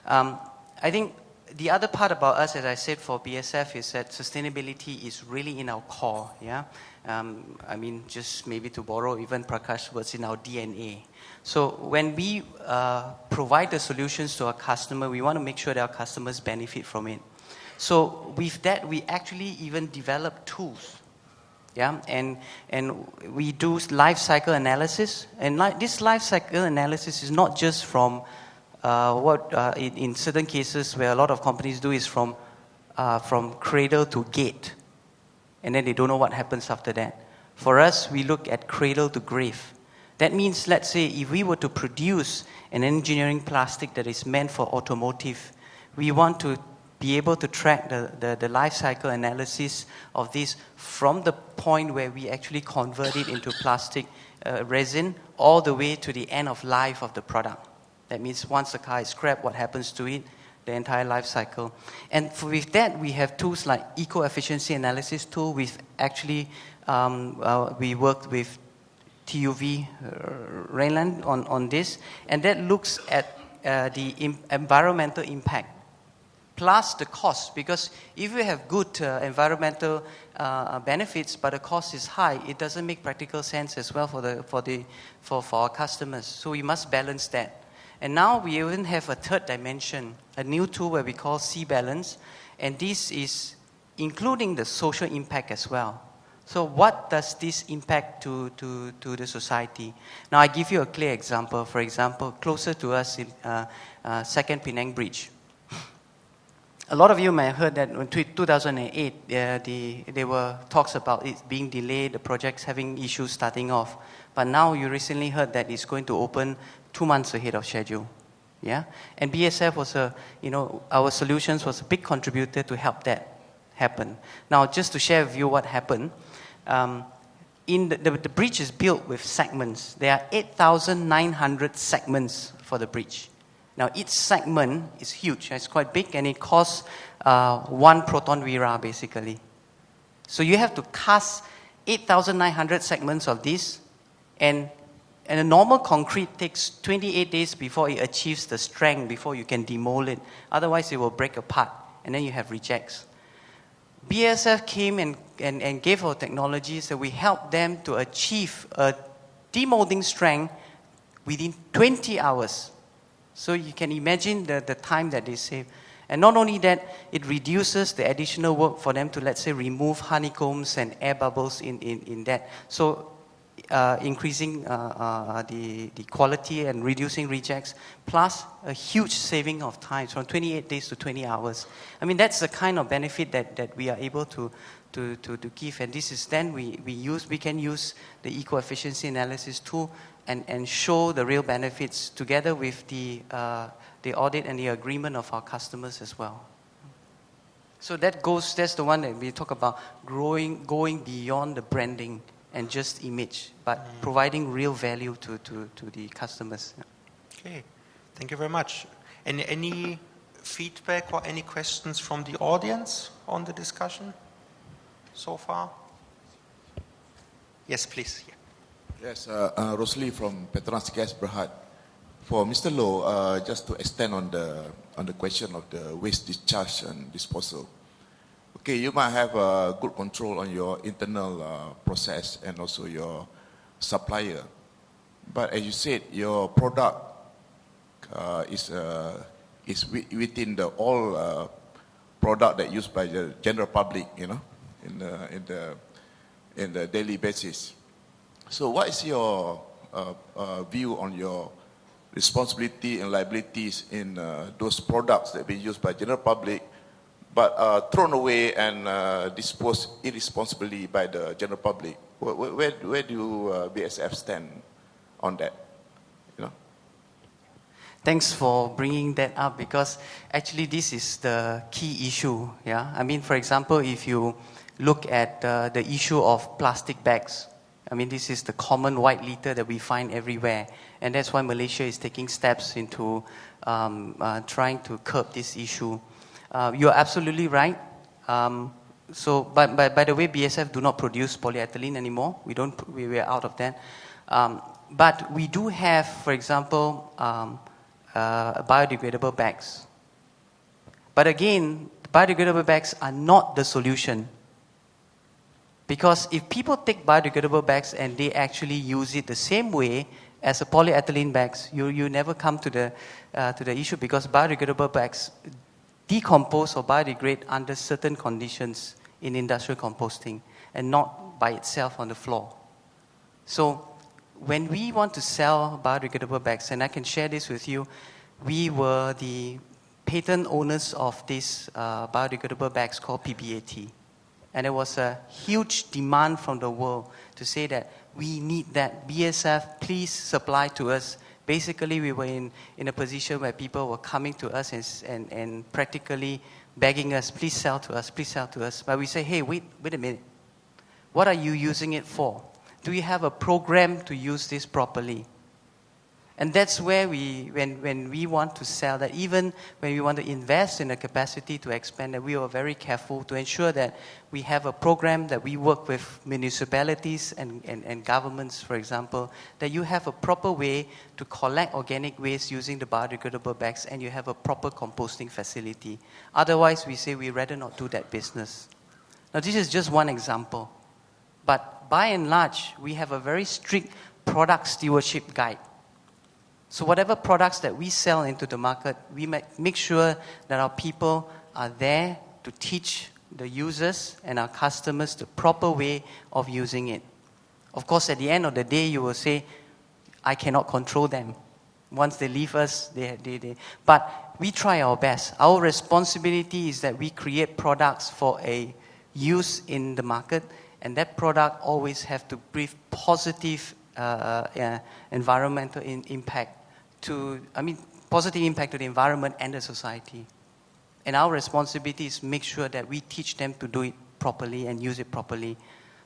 I think the other part about us, as I said, for BASF is that sustainability is really in our core, yeah? I mean, just maybe to borrow even Prakash's words, in our DNA. So when we provide the solutions to our customer, we want to make sure that our customers benefit from it. So with that, we actually even develop tools, yeah? And we do life cycle analysis. And this life cycle analysis is not just from in certain cases where a lot of companies do is from cradle to gate, and then they don't know what happens after that. For us, we look at cradle to grave. That means, let's say, if we were to produce an engineering plastic that is meant for automotive, we want to be able to track the life cycle analysis of this from the point where we actually convert it into plastic resin all the way to the end of life of the product. That means once the car is scrapped, what happens to it, the entire life cycle. And with that, we have tools like eco-efficiency analysis tool. We've actually, we worked with TUV Rheinland on this, and that looks at the environmental impact plus the cost, because if you have good environmental benefits but the cost is high, it doesn't make practical sense as well for our customers. So we must balance that. And now we even have a third dimension, a new tool where we call C-Balance, and this is including the social impact as well. So what does this impact to the society? Now I give you a clear example. For example, closer to us in Second Penang Bridge. A lot of you may have heard that in 2008, there were talks about it being delayed, the projects having issues starting off. But now you recently heard that it's going to open 2 months ahead of schedule, yeah. And BASF was our solutions was a big contributor to help that happen. Now, just to share with you what happened, the bridge is built with segments. There are 8,900 segments for the bridge. Now, each segment is huge. It's quite big, and it costs 1 proton vira basically. So you have to cast 8,900 segments of this, and a normal concrete takes 28 days before it achieves the strength, before you can demold it. Otherwise, it will break apart, and then you have rejects. BASF came and gave our technologies that we helped them to achieve a demolding strength within 20 hours. So you can imagine the time that they save. And not only that, it reduces the additional work for them to, let's say, remove honeycombs and air bubbles in that. So increasing the quality and reducing rejects, plus a huge saving of time from 28 days to 20 hours. I mean, that's the kind of benefit that we are able to give. And this is then we can use the eco-efficiency analysis tool and show the real benefits together with the audit and the agreement of our customers as well. So that's the one that we talk about, going beyond the branding and just image, but providing real value to the customers. Okay, thank you very much. Any feedback or any questions from the audience on the discussion so far? Yes, please. Yeah. Yes, Rosli from Petronas Gas Berhad. For Mr. Loh, just to extend on the question of the waste discharge and disposal. Okay, you might have good control on your internal process and also your supplier. But as you said, your product is within the all product that used by the general public, you know, in the daily basis. So what is your view on your responsibility and liabilities in those products that be used by general public but thrown away and disposed irresponsibly by the general public? Where do BASF stand on that? You know? Thanks for bringing that up, because actually this is the key issue. Yeah, I mean, for example, if you look at the issue of plastic bags, I mean, this is the common white litter that we find everywhere, and that's why Malaysia is taking steps into trying to curb this issue. You're absolutely right. But by the way, BASF do not produce polyethylene anymore. We're out of that. But we do have, for example, biodegradable bags. But again, biodegradable bags are not the solution. Because if people take biodegradable bags and they actually use it the same way as a polyethylene bags, you never come to the issue, because biodegradable bags decompose or biodegrade under certain conditions in industrial composting and not by itself on the floor. So when we want to sell biodegradable bags, and I can share this with you, we were the patent owners of these biodegradable bags called PBAT. And there was a huge demand from the world to say that we need that. BASF, please supply to us. Basically, we were in a position where people were coming to us and practically begging us, please sell to us, please sell to us. But we say, hey, wait a minute. What are you using it for? Do you have a program to use this properly? And that's where when we want to sell, that even when we want to invest in a capacity to expand, that we are very careful to ensure that we have a program, that we work with municipalities and governments, for example, that you have a proper way to collect organic waste using the biodegradable bags, and you have a proper composting facility. Otherwise, we say we'd rather not do that business. Now, this is just one example. But by and large, we have a very strict product stewardship guide. So whatever products that we sell into the market, we make sure that our people are there to teach the users and our customers the proper way of using it. Of course, at the end of the day, you will say, I cannot control them. Once they leave us, but we try our best. Our responsibility is that we create products for a use in the market, and that product always have to bring positive environmental impact positive impact to the environment and the society. And our responsibility is make sure that we teach them to do it properly and use it properly.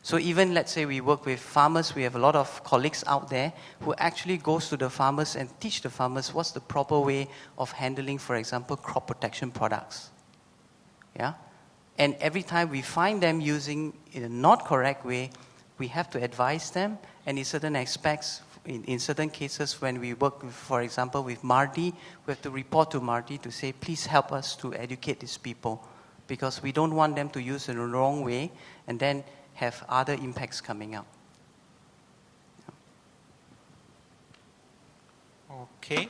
So even, let's say, we work with farmers, we have a lot of colleagues out there who actually goes to the farmers and teach the farmers what's the proper way of handling, for example, crop protection products. Yeah? And every time we find them using in a not correct way, we have to advise them, and in certain aspects, in certain cases, when we work, for example, with Mardi, we have to report to Mardi to say, please help us to educate these people, because we don't want them to use it in the wrong way and then have other impacts coming out. Okay.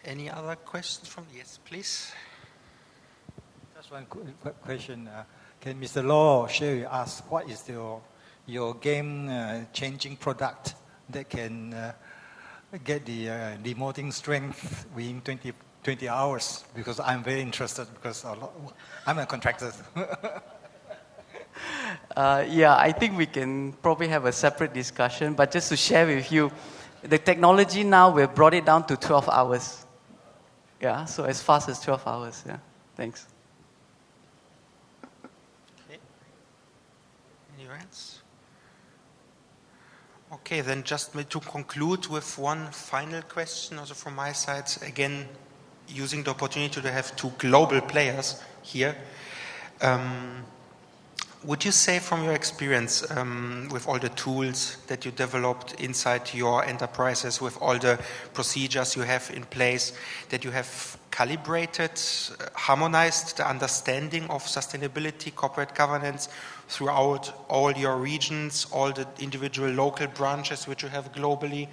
Any other questions from? Yes, please. Just one question. Can Mr. Law share with us what is your game-changing product that can get the demoting strength within 20 hours? Because I'm very interested, because I'm a contractor. Yeah, I think we can probably have a separate discussion, but just to share with you, the technology now, we've brought it down to 12 hours. Yeah, so as fast as 12 hours, yeah. Thanks. Anyone else? Okay, then just to conclude with one final question also from my side, again, using the opportunity to have two global players here. Would you say from your experience with all the tools that you developed inside your enterprises, with all the procedures you have in place, that you have calibrated, harmonized the understanding of sustainability, corporate governance throughout all your regions, all the individual local branches which you have globally?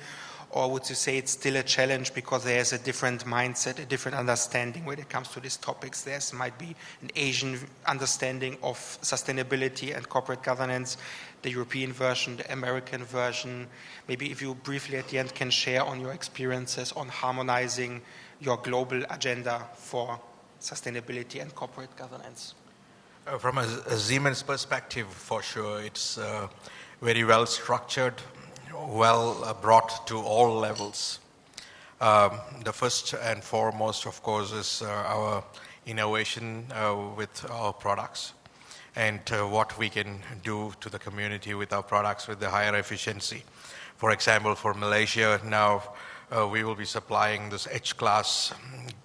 Or would you say it's still a challenge because there's a different mindset, a different understanding when it comes to these topics? There might be an Asian understanding of sustainability and corporate governance, the European version, the American version. Maybe if you briefly at the end can share on your experiences on harmonizing your global agenda for sustainability and corporate governance. From a Siemens perspective, for sure, it's very well structured, well brought to all levels. The first and foremost, of course, is our innovation with our products and what we can do to the community with our products with the higher efficiency. For example, for Malaysia now, we will be supplying this H-class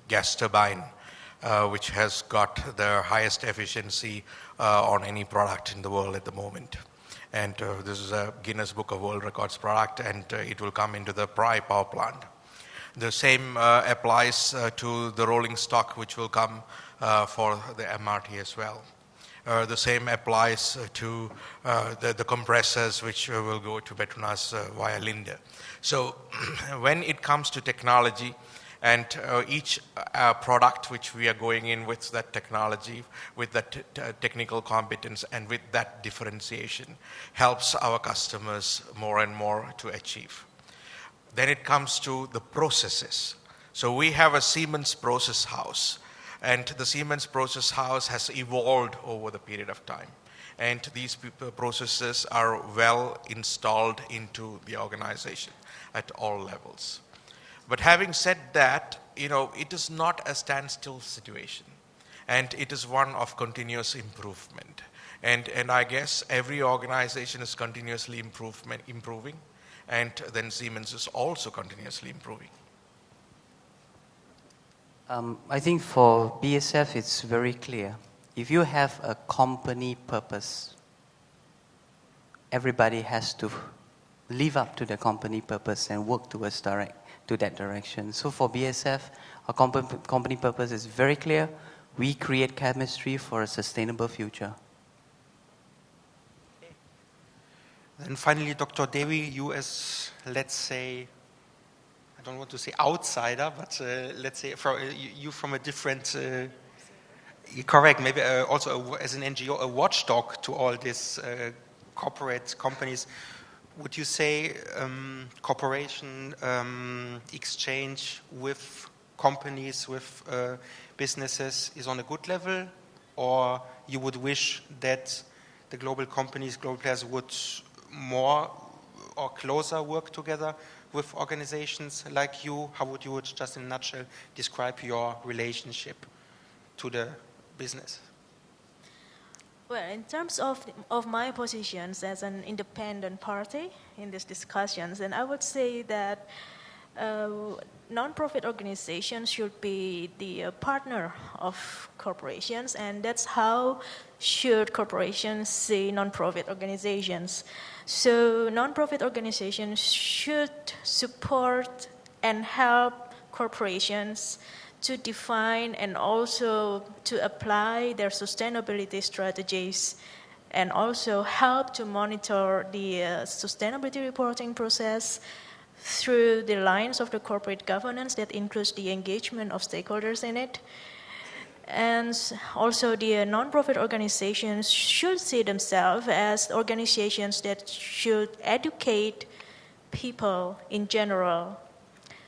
gas turbine, which has got the highest efficiency on any product in the world at the moment. And this is a Guinness Book of World Records product, and it will come into the Prai power plant. The same applies to the rolling stock, which will come for the MRT as well. The same applies to the compressors, which will go to Petronas via Linde. So when it comes to technology, and each product which we are going in with that technology, with that technical competence and with that differentiation helps our customers more and more to achieve. Then it comes to the processes. So we have a Siemens process house, and the Siemens process house has evolved over the period of time. And these processes are well installed into the organization at all levels. But having said that, it is not a standstill situation, and it is one of continuous improvement. And I guess every organization is continuously improving, and then Siemens is also continuously improving. I think for BASF it's very clear. If you have a company purpose, everybody has to live up to the company purpose and work towards to that direction. So for BASF, our company purpose is very clear. We create chemistry for a sustainable future. Then finally, Dr. Dewi, you as, let's say, I don't want to say outsider, but let's say you from a different, correct, maybe also as an NGO, a watchdog to all these corporate companies. Would you say cooperation, exchange with companies, with businesses is on a good level? Or you would wish that the global companies, global players would more or closer work together with organizations like you? How would you, just in a nutshell, describe your relationship to the business? Well, in terms of my positions as an independent party in these discussions, and I would say that non-profit organizations should be the partner of corporations, and that's how should corporations see non-profit organizations. So non-profit organizations should support and help corporations to define and also to apply their sustainability strategies, and also help to monitor the sustainability reporting process through the lines of the corporate governance that includes the engagement of stakeholders in it. And also the non-profit organizations should see themselves as organizations that should educate people in general,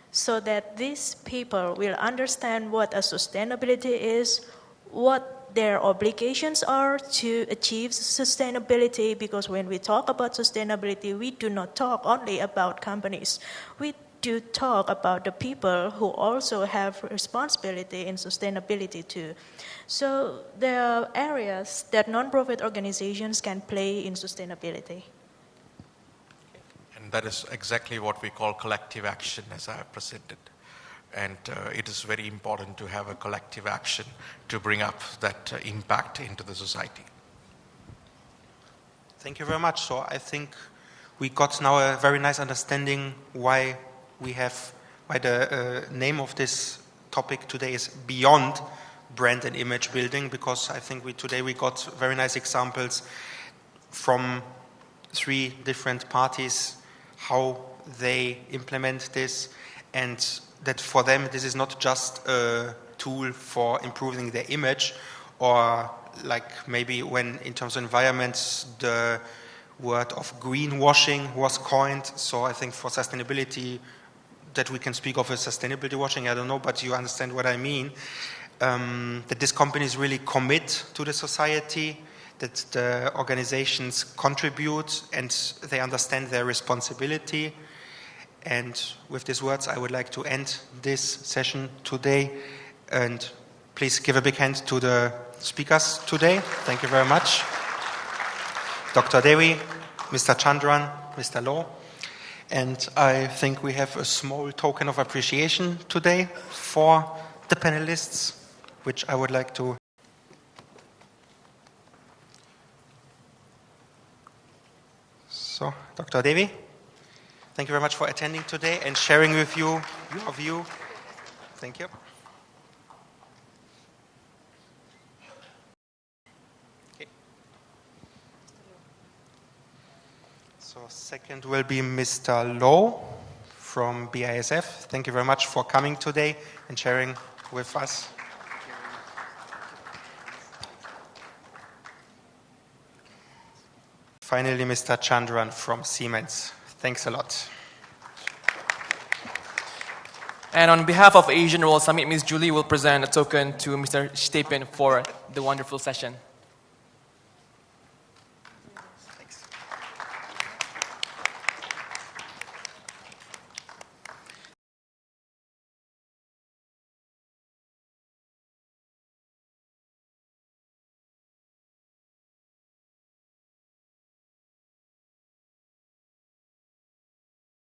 so that these people will understand what a sustainability is, what their obligations are to achieve sustainability, because when we talk about sustainability, we do not talk only about companies. We to talk about the people who also have responsibility in sustainability too. So there are areas that non-profit organizations can play in sustainability. And that is exactly what we call collective action, as I have presented. And it is very important to have a collective action to bring up that impact into the society. Thank you very much. So I think we got now a very nice understanding why the name of this topic today is Beyond Brand and Image Building, because I think today we got very nice examples from 3 different parties, how they implement this, and that for them this is not just a tool for improving their image, or like maybe when in terms of environment the word of greenwashing was coined. So I think for sustainability that we can speak of as sustainability washing, I don't know, but you understand what I mean. That these companies really commit to the society, that the organizations contribute and they understand their responsibility. And with these words, I would like to end this session today. And please give a big hand to the speakers today. Thank you very much. Dr. Dewi, Mr. Chandran, Mr. Low. And I think we have a small token of appreciation today for the panelists, which I would like to. So, Dr. Dewi, thank you very much for attending today and sharing with you your view. Thank you. Okay. So second will be Mr. Low from BASF. Thank you very much for coming today and sharing with us. Finally, Mr. Chandran from Siemens. Thanks a lot. And on behalf of Asian World Summit, Ms. Julie will present a token to Mr. Stepien for the wonderful session.